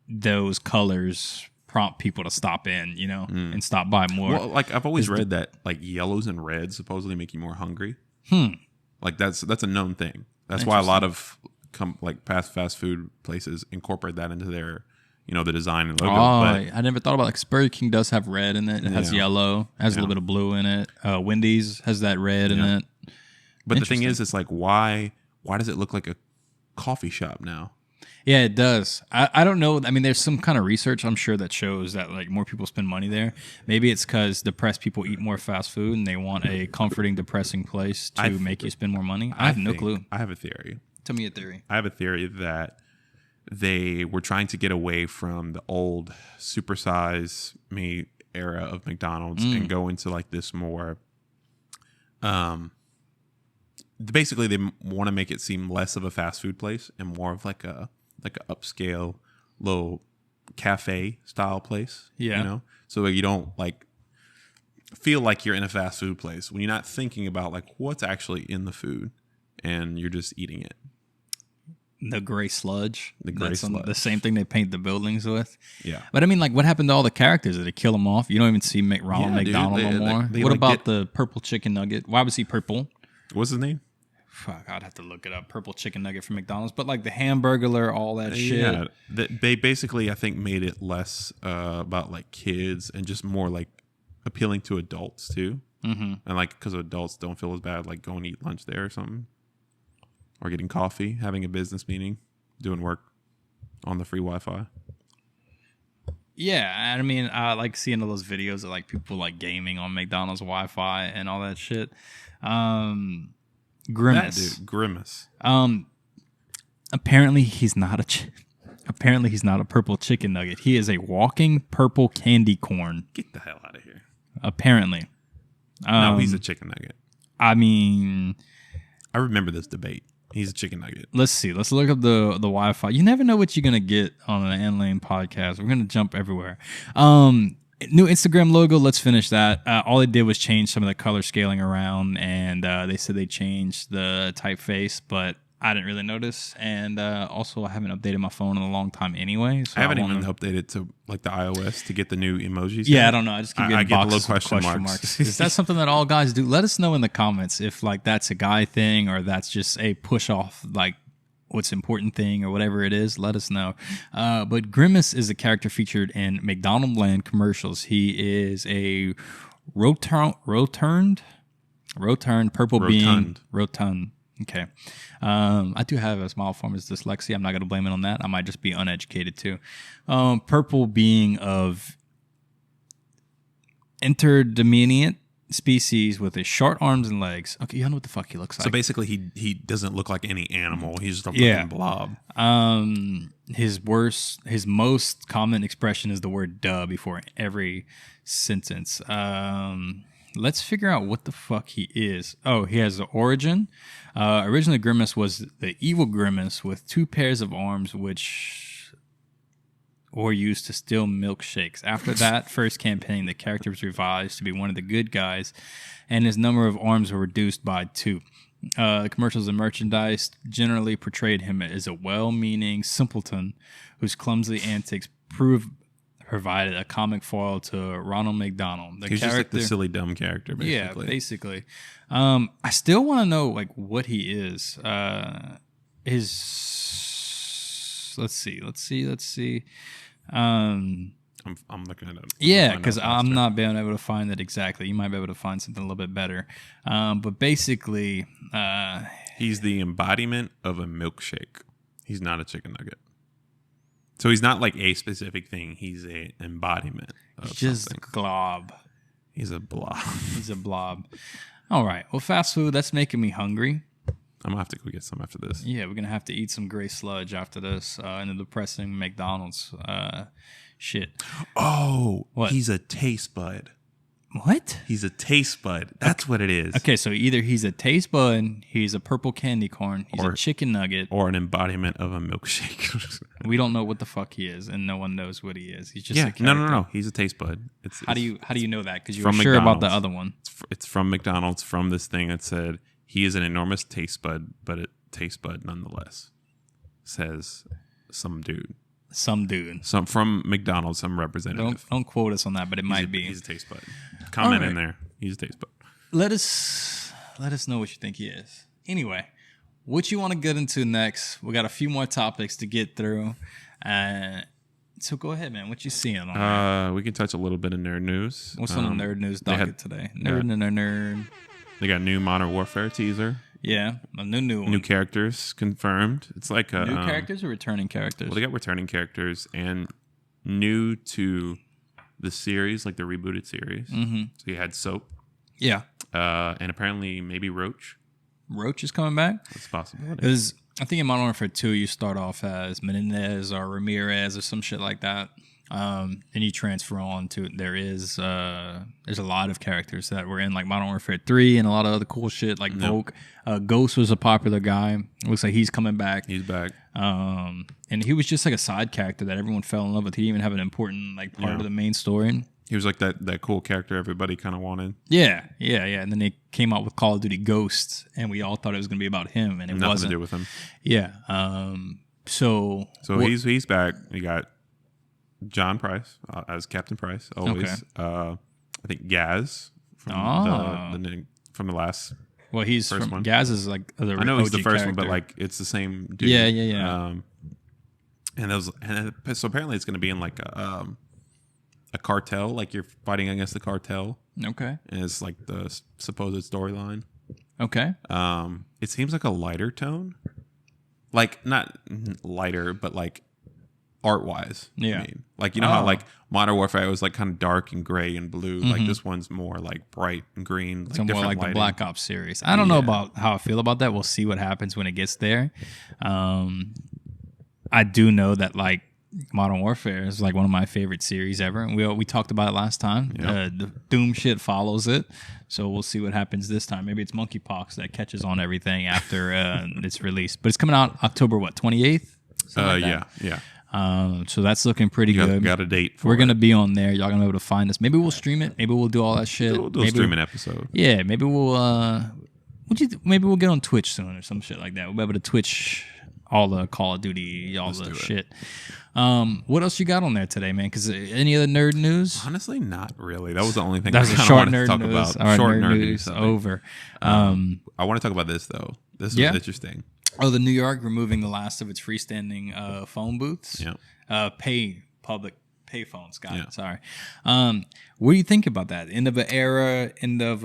S1: those colors prompt people to stop in, and stop by more.
S2: Well, like I've always read that like yellows and reds supposedly make you more hungry. Like that's a known thing. That's why a lot of fast food places incorporate that into their the design and logo. But
S1: I never thought about like Burger King does have red in it. It has yellow, has a little bit of blue in it. Wendy's has that red in it.
S2: But the thing is, it's like why does it look like a coffee shop now?
S1: Yeah, it does. I don't know. I mean, there's some kind of research I'm sure that shows that like more people spend money there. Maybe it's because depressed people eat more fast food and they want a comforting, depressing place to make you spend more money. I have no clue.
S2: I have a theory.
S1: Tell me a theory.
S2: I have a theory that they were trying to get away from the old supersize me era of McDonald's and go into like this more basically they want to make it seem less of a fast food place and more of like a upscale little cafe style place. So you don't like feel like you're in a fast food place when you're not thinking about like what's actually in the food and you're just eating it.
S1: The gray sludge.
S2: Sludge.
S1: The same thing they paint the buildings with.
S2: Yeah.
S1: But I mean, like, what happened to all the characters? Did they kill them off? You don't even see Ronald McDonald no more. What about the purple chicken nugget? Why was he purple?
S2: What's his name?
S1: Fuck, I'd have to look it up. Purple chicken nugget from McDonald's. But like the Hamburglar, all that shit.
S2: Yeah. They basically, I think, made it less about like kids and just more like appealing to adults too. Mm-hmm. And like, because adults don't feel as bad like going to eat lunch there or something. Or getting coffee, having a business meeting, doing work on the free Wi-Fi.
S1: Yeah, I mean, I like seeing all those videos of like people like gaming on McDonald's Wi-Fi and all that shit. Grimace.
S2: That dude, Grimace.
S1: Apparently he's not a purple chicken nugget. He is a walking purple candy corn.
S2: Get the hell out of here.
S1: Apparently.
S2: No, he's a chicken nugget.
S1: I mean,
S2: I remember this debate. He's a chicken nugget.
S1: Let's see. Let's look up the Wi-Fi. You never know what you're gonna get on an Ann Lane podcast. We're gonna jump everywhere. New Instagram logo. Let's finish that. All they did was change some of the color scaling around, and they said they changed the typeface, but I didn't really notice. And also, I haven't updated my phone in a long time anyway. So
S2: I haven't even updated to like the iOS to get the new emojis.
S1: Yeah, I don't know. I just keep getting
S2: get
S1: boxes
S2: the little
S1: with question marks. Is that something that all guys do? Let us know in the comments if like that's a guy thing or that's just a push off like what's important thing or whatever it is. Let us know. But Grimace is a character featured in McDonald Land commercials. He is a rotund purple being. Rotund. Okay. I do have a small form of dyslexia. I'm not going to blame it on that. I might just be uneducated too. Purple being of interdominant species with his short arms and legs. Okay, you know what the fuck he looks like.
S2: So basically, he doesn't look like any animal. He's just a
S1: Yeah.
S2: fucking blob.
S1: His most common expression is the word "duh" before every sentence. Let's figure out what the fuck he is. Oh, he has the origin. Originally, Grimace was the evil Grimace with 2 pairs of arms, which were used to steal milkshakes. After that first campaign, the character was revised to be one of the good guys, and his number of arms were reduced by 2. Commercials and merchandise generally portrayed him as a well-meaning simpleton whose clumsy antics provided a comic foil to Ronald McDonald.
S2: He's just like the silly dumb character, basically.
S1: Yeah, basically. I still want to know like what he is. Let's see.
S2: I'm looking at it.
S1: Yeah, because I'm not being able to find it exactly. You might be able to find something a little bit better. But basically,
S2: he's the embodiment of a milkshake. He's not a chicken nugget. So he's not like a specific thing. He's an embodiment of
S1: just
S2: something.
S1: glob.
S2: He's a blob.
S1: He's a blob. All right. Well, fast food, that's making me hungry.
S2: I'm going to have to go get some after this.
S1: Yeah, we're going to have to eat some gray sludge after this in the depressing McDonald's shit.
S2: Oh,
S1: what?
S2: He's a taste bud.
S1: What?
S2: He's a taste bud. That's what it is.
S1: Okay, so either he's a taste bud, he's a purple candy corn, he's a chicken nugget,
S2: or an embodiment of a milkshake.
S1: We don't know what the fuck he is, and no one knows what he is. He's just a
S2: no. He's a taste bud.
S1: How do you know that? Because you were sure about the other one.
S2: It's from McDonald's. From this thing that said he is an enormous taste bud, but it tastes bud nonetheless. Says some dude. Some from McDonald's, some representative.
S1: Don't quote us on that, but it might be.
S2: He's a taste bud. Comment in there. He's a taste bud.
S1: Let us know what you think he is. Anyway, what you want to get into next? We got a few more topics to get through. So go ahead, man. What you seeing on there?
S2: We can touch a little bit of nerd news.
S1: What's on the nerd news docket today? Nerd.
S2: They got new Modern Warfare teaser.
S1: Yeah, a new one.
S2: New characters confirmed. It's like a
S1: new characters or returning characters.
S2: Well, they got returning characters and new to the series, like the rebooted series. Mm-hmm. So you had Soap.
S1: Yeah.
S2: And apparently maybe Roach.
S1: Roach is coming back?
S2: It's possible.
S1: Because I think in Modern Warfare 2, you start off as Menendez or Ramirez or some shit like that. And you transfer on to there's a lot of characters that were in like Modern Warfare 3 and a lot of other cool shit like Volk. Ghost was a popular guy. Looks like he's coming back.
S2: He's back.
S1: And he was just like a side character that everyone fell in love with. He didn't even have an important like part of the main story.
S2: He was like that cool character everybody kind of wanted.
S1: Yeah. And then they came out with Call of Duty Ghosts, and we all thought it was going to be about him, and it
S2: wasn't. Nothing to do with him.
S1: Yeah. So
S2: he's back. You got John Price as Captain Price always. Okay. I think Gaz from from the last.
S1: Well, he's
S2: first
S1: from
S2: one.
S1: Gaz is like the
S2: I know he's the first
S1: character.
S2: one, but like it's the same dude.
S1: Yeah.
S2: So apparently it's going to be in like a cartel, like you're fighting against the cartel.
S1: Okay.
S2: And it's like the supposed storyline.
S1: Okay.
S2: It seems like a lighter tone, like not lighter, but like art wise.
S1: Yeah.
S2: I mean, like you know how like Modern Warfare was like kind of dark and gray and blue. Like this one's more like bright and green. Like
S1: so more like
S2: lighting.
S1: the Black Ops series. I don't know about how I feel about that. We'll see what happens when it gets there. I do know that like Modern Warfare is like one of my favorite series ever. We talked about it last time. Yep. The Doom shit follows it, so we'll see what happens this time. Maybe it's monkeypox that catches on everything after it's released. But it's coming out October 28th.
S2: Yeah.
S1: So that's looking pretty good.
S2: Got a date.
S1: We're gonna be on there. Y'all gonna be able to find us. Maybe we'll stream it. Maybe we'll do all that shit.
S2: We'll do a streaming episode.
S1: Yeah. Maybe we'll. Maybe we'll get on Twitch soon or some shit like that. We'll be able to Twitch all the Call of Duty, all the shit. What else you got on there today, man? Because any other nerd news?
S2: Honestly, not really. That was the only thing
S1: that was a short nerd
S2: to talk
S1: news.
S2: about.
S1: Short nerd news over.
S2: I want to talk about this though. This was interesting.
S1: Oh, the New York removing the last of its freestanding phone booths.
S2: Yeah.
S1: Public pay phones. Got it. Sorry. What do you think about that? End of an era. End of.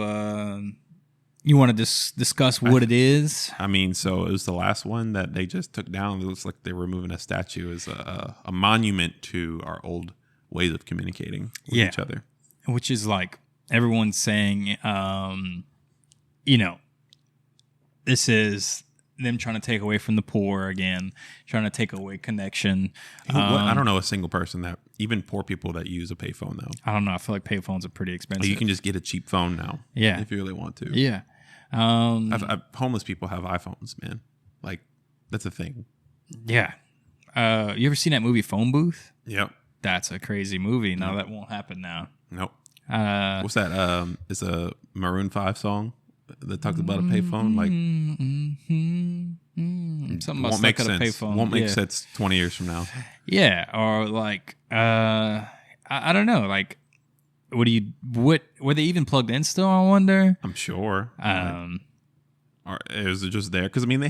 S1: You want to discuss what it is?
S2: I mean, so it was the last one that they just took down. It looks like they were moving a statue as a monument to our old ways of communicating with each other.
S1: Which is like everyone's saying, you know, this is them trying to take away from the poor again, trying to take away connection.
S2: I don't know a single person that, even poor people that use a payphone though.
S1: I don't know. I feel like payphones are pretty expensive.
S2: You can just get a cheap phone now.
S1: Yeah.
S2: If you really want to.
S1: Yeah.
S2: Homeless people have iPhones, man. Like, that's a thing.
S1: Yeah. You ever seen that movie Phone Booth?
S2: Yep.
S1: That's a crazy movie. No, that won't happen now.
S2: Nope. What's that? It's a Maroon 5 song that talks about a payphone. Like,
S1: something about
S2: won't make
S1: stuck at a
S2: sense.
S1: payphone.
S2: Won't make sense 20 years from now.
S1: Yeah, or like, I don't know. Like, were they even plugged in still? I wonder.
S2: I'm sure. Or is it just there? Because I mean,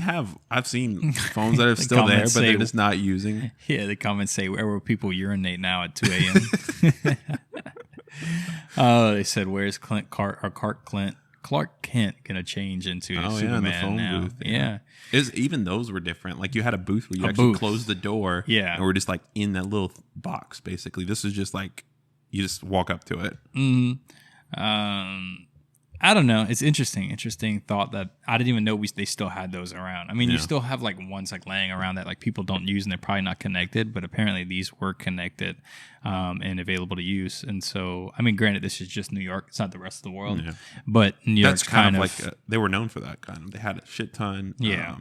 S2: I've seen phones that are still there, but they're just not using.
S1: Yeah, they come and say, "Where will people urinate now at 2 a.m.?" Oh, they said, "Where's Clark Kent gonna change into Superman
S2: in the phone
S1: now?"
S2: booth.
S1: Yeah.
S2: Even those were different. Like, you had a booth where you actually closed the door.
S1: Yeah.
S2: And we're just like in that little box, basically. This is just like, you just walk up to it.
S1: I don't know. It's interesting thought that I didn't even know they still had those around. I mean, you still have like ones like laying around that like people don't use and they're probably not connected, but apparently these were connected and available to use. And so, I mean, granted, this is just New York; it's not the rest of the world. Yeah. But New York's kind of
S2: like they were known for that kind of. They had a shit ton.
S1: Yeah.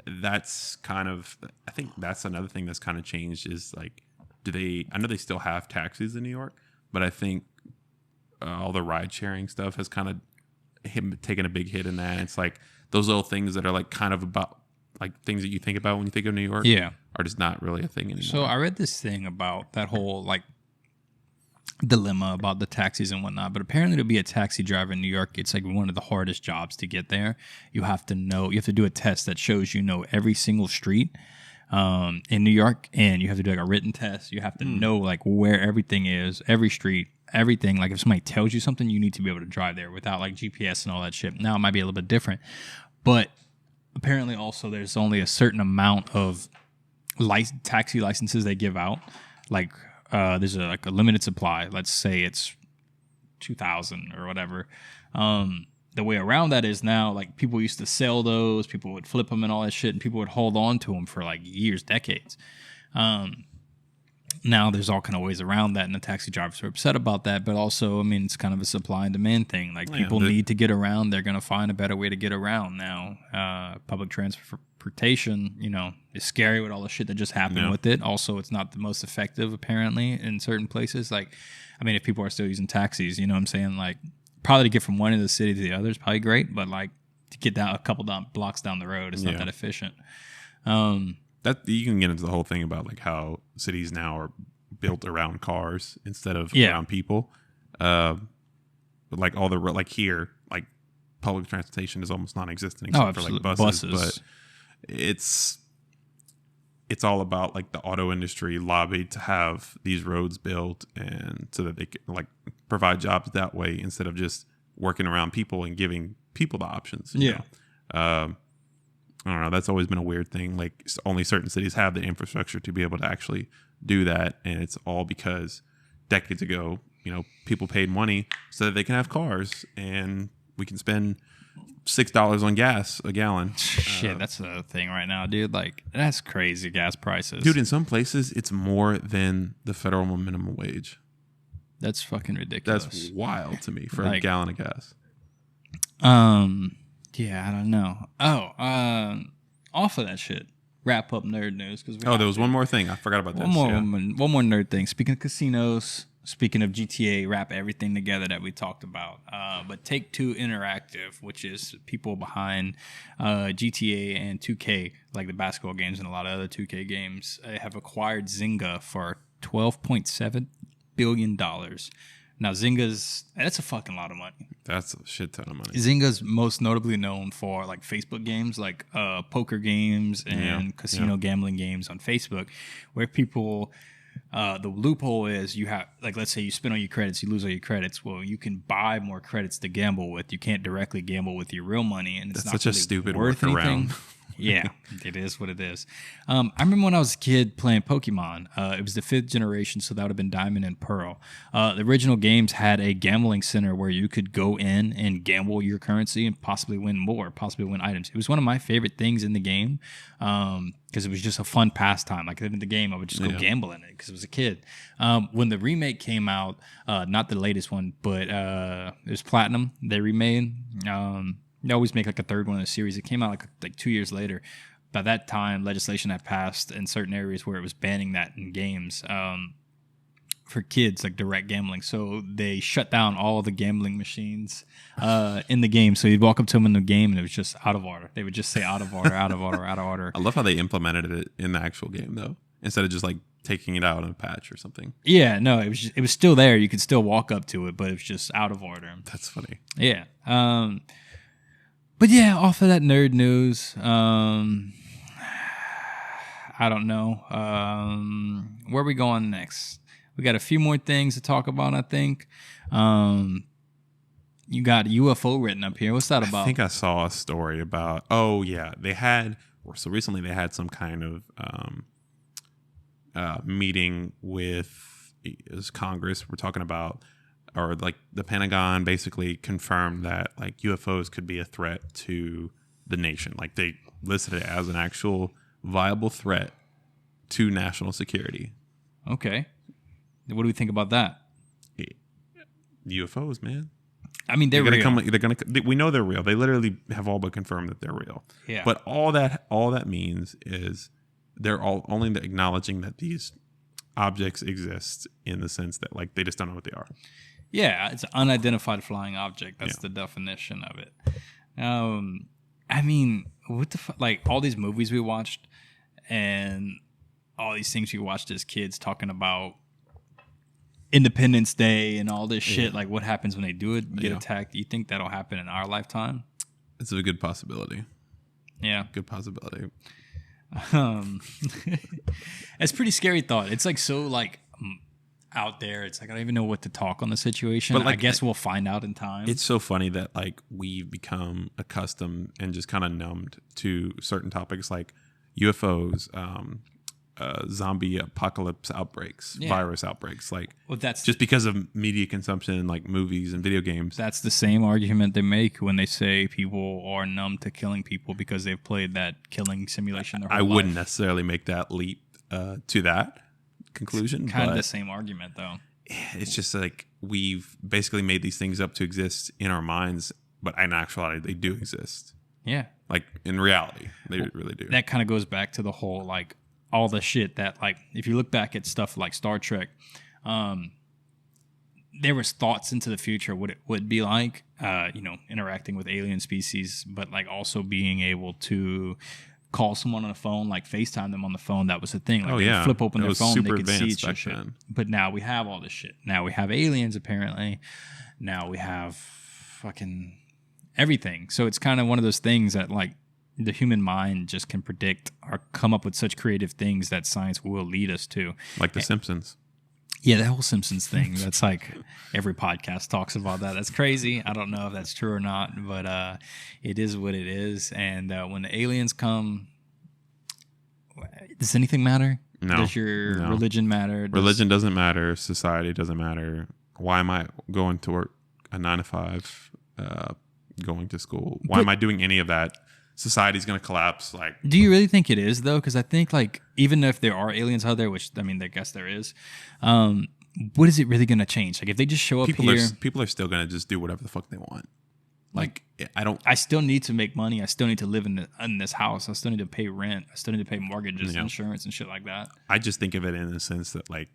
S2: That's kind of. I think that's another thing that's kind of changed is like, I know they still have taxis in New York, but I think all the ride sharing stuff has kind of taken a big hit in that. It's like those little things that are like kind of about like things that you think about when you think of New York, are just not really a thing anymore.
S1: So I read this thing about that whole like dilemma about the taxis and whatnot, but apparently to be a taxi driver in New York, it's like one of the hardest jobs to get there. You have to do a test that shows every single street in New York, and you have to do like a written test. You have to know like where everything is, every street, everything. Like if somebody tells you something, you need to be able to drive there without like GPS and all that shit. Now it might be a little bit different, but apparently also there's only a certain amount of taxi licenses they give out. Like there's a limited supply. Let's say it's 2,000 or whatever. The way around that is now like people used to sell those, people would flip them and all that shit, and people would hold on to them for like years, decades. Now there's all kind of ways around that, and the taxi drivers are upset about that. But also, I mean, it's kind of a supply and demand thing. Like people need to get around; they're going to find a better way to get around now. Public transportation, is scary with all the shit that just happened with it. Also, it's not the most effective apparently in certain places. Like, I mean, if people are still using taxis, you know what I'm saying? Like, probably to get from one end of the city to the other is probably great, but like to get down a couple blocks down the road, it's not that efficient.
S2: That you can get into the whole thing about like how cities now are built around cars instead of around people. But like all the like here, like public transportation is almost non-existent except for like buses. But it's all about like the auto industry lobbied to have these roads built and so that they can like provide jobs that way instead of just working around people and giving people the options. You know? I don't know. That's always been a weird thing. Like only certain cities have the infrastructure to be able to actually do that. And it's all because decades ago, people paid money so that they can have cars and we can spend $6 on gas a gallon.
S1: Shit, that's the thing right now, dude. Like that's crazy gas prices.
S2: Dude, in some places it's more than the federal minimum wage.
S1: That's fucking ridiculous.
S2: That's wild to me for a gallon of gas.
S1: Yeah, I don't know. Off of that shit. Wrap up nerd news because
S2: there was one more thing I forgot about.
S1: One more nerd thing. Speaking of casinos, speaking of GTA, wrap everything together that we talked about. But Take-Two Interactive, which is people behind GTA and 2K, like the basketball games and a lot of other 2K games, have acquired Zynga for $12.7 billion. Now, that's a fucking lot of money.
S2: That's a shit ton of money.
S1: Zynga's most notably known for like Facebook games, like poker games and casino gambling games on Facebook, where people, the loophole is you have, like, let's say you spend all your credits, you lose all your credits. Well, you can buy more credits to gamble with. You can't directly gamble with your real money. And it's
S2: That's
S1: not
S2: such a
S1: really
S2: stupid
S1: worth anything.
S2: workaround.
S1: Yeah, it is what it is. I remember when I was a kid playing Pokemon. It was the 5th generation, so that would have been Diamond and Pearl. The original games had a gambling center where you could go in and gamble your currency and possibly win more, possibly win items. It was one of my favorite things in the game because it was just a fun pastime. Like in the game, I would just go gamble in it because I was a kid. When the remake came out, not the latest one, but it was Platinum, they remade. They always make like a third one in the series. It came out like 2 years later. By that time, legislation had passed in certain areas where it was banning that in games for kids, like direct gambling. So they shut down all the gambling machines in the game. So you'd walk up to them in the game and it was just out of order. They would just say out of order, out of order, out of order.
S2: I love how they implemented it in the actual game though, instead of just like taking it out in a patch or something.
S1: Yeah, no, it was still there. You could still walk up to it, but it was just out of order.
S2: That's funny.
S1: Yeah. But yeah, off of that nerd news, I don't know. Where are we going next? We got a few more things to talk about, I think. You got UFO written up here. What's that about?
S2: I think I saw a story about, recently they had some kind of meeting with Congress. We're talking about, or like the Pentagon basically confirmed that like UFOs could be a threat to the nation. Like they listed it as an actual viable threat to national security.
S1: Okay. What do we think about that?
S2: UFOs, man.
S1: I mean, they're real.
S2: We know they're real. They literally have all but confirmed that they're real.
S1: Yeah.
S2: But all that means is they're all only acknowledging that these objects exist in the sense that like they just don't know what they are.
S1: Yeah, it's an unidentified flying object. That's the definition of it. I mean, what the fuck? Like all these movies we watched and all these things we watched as kids talking about Independence Day and all this shit. Like what happens when they do it, get attacked? You think that'll happen in our lifetime?
S2: It's a good possibility.
S1: Yeah.
S2: Good possibility.
S1: It's a pretty scary thought. It's like so like out there. It's like I don't even know what to talk on the situation. But like, I guess we'll find out in time.
S2: It's so funny that like we've become accustomed and just kind of numbed to certain topics like UFOs, zombie apocalypse outbreaks, virus outbreaks. Like,
S1: that's
S2: just because of media consumption and like movies and video games.
S1: That's the same argument they make when they say people are numb to killing people because they've played that killing simulation their whole life.
S2: Wouldn't necessarily make that leap to that conclusion.
S1: It's kind of the same argument, though.
S2: It's just like we've basically made these things up to exist in our minds, but in actuality, they do exist.
S1: Yeah.
S2: Like in reality, they really do.
S1: That kind of goes back to the whole like all the shit that like if you look back at stuff like Star Trek, there was thoughts into the future what it would be like, interacting with alien species, but like also being able to call someone on the phone, like FaceTime them on the phone. That was the thing. Like they would flip open their phone, they could see each other. But now we have all this shit. Now we have aliens apparently. Now we have fucking everything. So it's kind of one of those things that like the human mind just can predict or come up with such creative things that science will lead us to.
S2: Like The Simpsons.
S1: Yeah, the whole Simpsons thing. That's like every podcast talks about that. That's crazy. I don't know if that's true or not, but it is what it is. And when the aliens come, does anything matter?
S2: No.
S1: Does your religion matter?
S2: Religion doesn't matter. Society doesn't matter. Why am I going to work a 9 to 5, going to school? Why am I doing any of that? Society's going to collapse. Like,
S1: do you really think it is though? Because I think like even if there are aliens out there, which I mean, I guess there is, what is it really going to change? Like if they just show up here,
S2: people are still going to just do whatever the fuck they want. Like
S1: I still need to make money. I still need to live in this house. I still need to pay rent. I still need to pay mortgages, insurance, and shit like that.
S2: I just think of it in the sense that like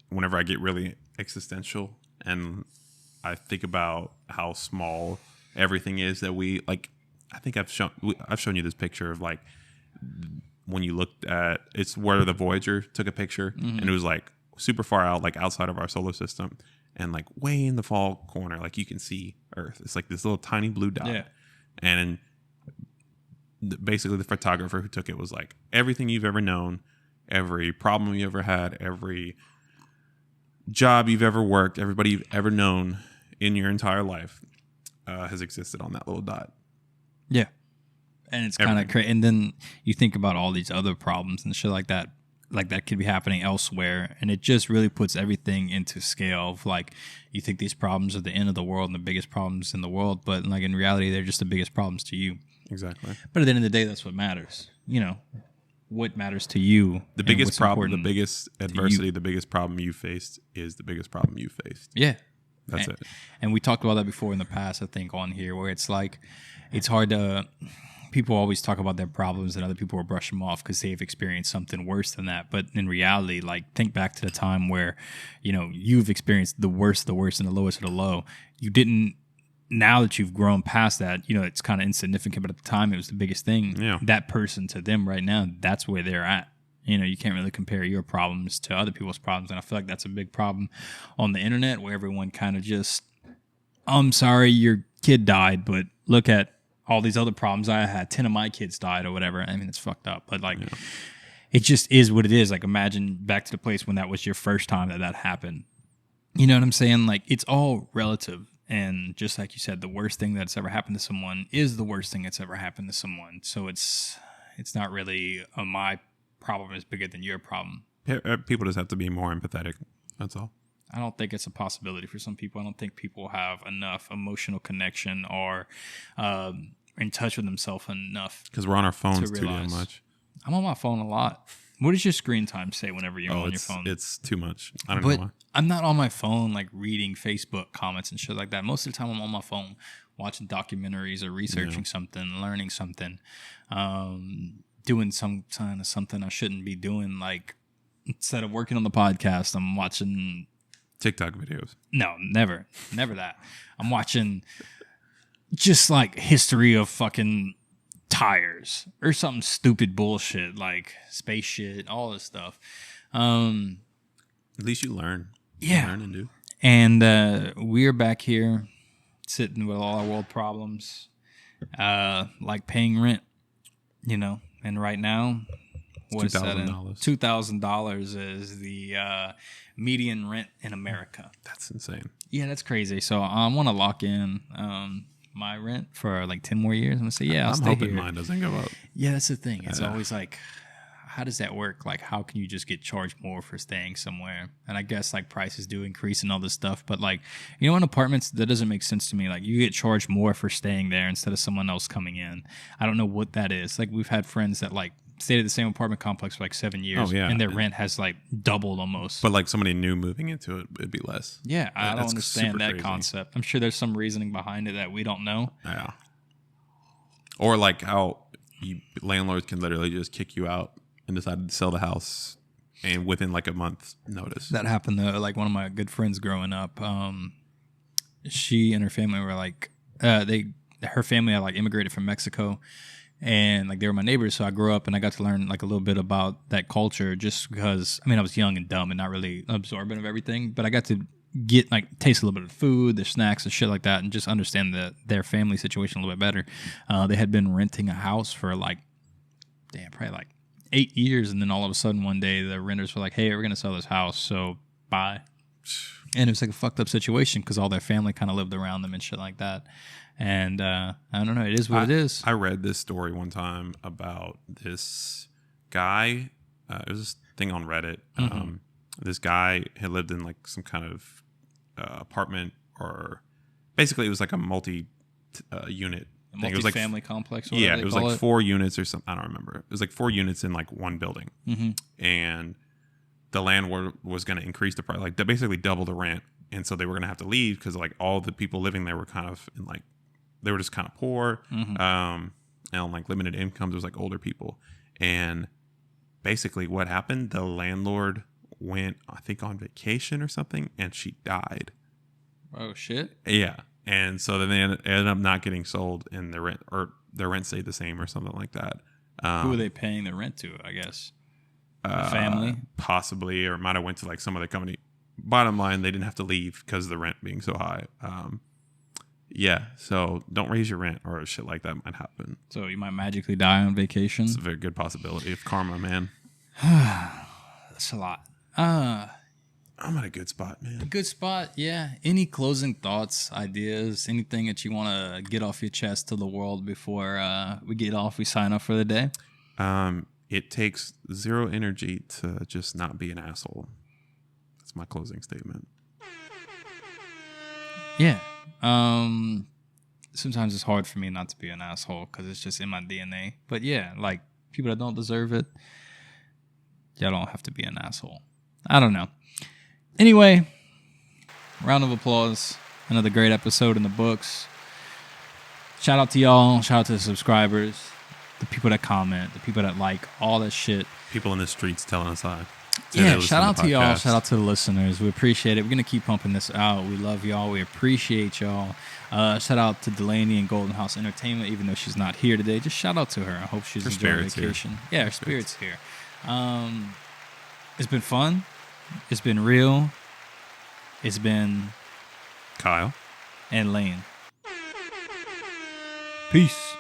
S2: whenever I get really existential and I think about how small everything is that we like. I think I've shown you this picture of like when you looked at it's where the Voyager took a picture and it was like super far out, like outside of our solar system, and like way in the far corner, like you can see Earth. It's like this little tiny blue dot, and basically the photographer who took it was like everything you've ever known, every problem you ever had, every job you've ever worked, everybody you've ever known in your entire life has existed on that little dot.
S1: Yeah. And it's kind of crazy. And then you think about all these other problems and shit like that could be happening elsewhere. And it just really puts everything into scale of like, you think these problems are the end of the world and the biggest problems in the world, but like in reality, they're just the biggest problems to you.
S2: Exactly.
S1: But at the end of the day, that's what matters. You know, what matters to you.
S2: The biggest problem, the biggest adversity, the biggest problem you faced is the biggest problem you faced.
S1: Yeah.
S2: That's it.
S1: And we talked about that before in the past, I think, on here, where it's like, it's hard to, people always talk about their problems and other people will brush them off because they've experienced something worse than that. But in reality, like, think back to the time where, you know, you've experienced the worst, and the lowest of the low. You didn't, now that you've grown past that, you know, it's kind of insignificant, but at the time it was the biggest thing.
S2: Yeah.
S1: That person to them right now, that's where they're at. You know, you can't really compare your problems to other people's problems. And I feel like that's a big problem on the internet where everyone kind of just, I'm sorry your kid died, but look at all these other problems I had. 10 of my kids died or whatever. I mean, it's fucked up. But like, it just is what it is. Like, imagine back to the place when that was your first time that happened. You know what I'm saying? Like, it's all relative. And just like you said, the worst thing that's ever happened to someone is the worst thing that's ever happened to someone. So it's not really my problem is bigger than your problem.
S2: People just have to be more empathetic. That's all.
S1: I don't think it's a possibility for some people. I don't think people have enough emotional connection or in touch with themselves enough.
S2: Because we're on our phones too damn much.
S1: I'm on my phone a lot. What does your screen time say whenever you're on your phone?
S2: It's too much. I don't know why.
S1: I'm not on my phone like reading Facebook comments and shit like that. Most of the time I'm on my phone watching documentaries or researching something, learning something, doing some kind of something I shouldn't be doing. Like, instead of working on the podcast, I'm watching
S2: TikTok videos.
S1: No, never that. I'm watching just like history of fucking tires or something stupid bullshit like space shit, all this stuff.
S2: At least you learn.
S1: Yeah.
S2: You learn and do.
S1: And we're back here sitting with all our world problems, like paying rent, you know. And right now, what is that? $2,000 is the median rent in America.
S2: That's insane.
S1: Yeah, that's crazy. So I want to lock in my rent for like 10 more years. I'm going to say, I'll stay here. I'm hoping
S2: mine doesn't go up.
S1: Yeah, that's the thing. It's always like, how does that work? Like, how can you just get charged more for staying somewhere? And I guess like prices do increase and all this stuff. But like, you know, in apartments, that doesn't make sense to me. Like, you get charged more for staying there instead of someone else coming in. I don't know what that is. Like, we've had friends that like stayed at the same apartment complex for like 7 years. And their rent has like doubled almost.
S2: But like somebody new moving into it, it'd be less.
S1: Yeah, I don't understand that concept. I'm sure there's some reasoning behind it that we don't know.
S2: Yeah. Or like how landlords can literally just kick you out and decide to sell the house and within like a month's notice.
S1: That happened to like one of my good friends growing up. She and her family were like, her family had like immigrated from Mexico. And like they were my neighbors, so I grew up and I got to learn like a little bit about that culture just because, I mean, I was young and dumb and not really absorbent of everything, but I got to get like taste a little bit of food, their snacks and shit like that, and just understand their family situation a little bit better. They had been renting a house for like, probably like 8 years, and then all of a sudden one day the renters were like, "Hey, we're gonna sell this house, so bye." And it was like a fucked up situation because all their family kind of lived around them and shit like that. And I don't know. It is what it is.
S2: I read this story one time about this guy. It was this thing on Reddit. Mm-hmm. This guy had lived in like some kind of apartment, or basically it was like a multi-unit.
S1: It was like family complex.
S2: Yeah, it was like 4 units or something. I don't remember. It was like 4 units in like one building, and the landlord was going to increase the price, like basically double the rent, and so they were going to have to leave because like all the people living there were kind of in like. They were just kind of poor, and on like limited incomes. It was like older people, and basically what happened? The landlord went, I think, on vacation or something, and she died.
S1: Oh shit!
S2: Yeah, and so then they ended up not getting sold, and their rent stayed the same or something like that.
S1: Who were they paying the rent to? I guess the family,
S2: possibly, or might have went to like some other company. Bottom line, they didn't have to leave because of the rent being so high. Yeah, so don't raise your rent or shit like that might happen.
S1: So you might magically die on vacation.
S2: It's a very good possibility of karma, man.
S1: That's a lot.
S2: I'm at a good spot, man.
S1: A good spot, yeah. Any closing thoughts, ideas, anything that you want to get off your chest to the world before we get off, we sign off for the day?
S2: It takes zero energy to just not be an asshole. That's my closing statement.
S1: Yeah. Sometimes it's hard for me not to be an asshole because it's just in my DNA. But yeah, like people that don't deserve it, y'all don't have to be an asshole. I don't know. Anyway, round of applause. Another great episode in the books. Shout out to y'all. Shout out to the subscribers, the people that comment, the people that like, all that shit.
S2: People in the streets telling us hi.
S1: Yeah, shout out to y'all. Shout out to the listeners. We appreciate it. We're going to keep pumping this out. We love y'all. We appreciate y'all. Shout out to Delaney and Golden House Entertainment, even though she's not here today. Just shout out to her. I hope she's enjoying vacation. Yeah, her spirit's here. It's been fun. It's been real. It's been
S2: Kyle
S1: and Lane. Peace.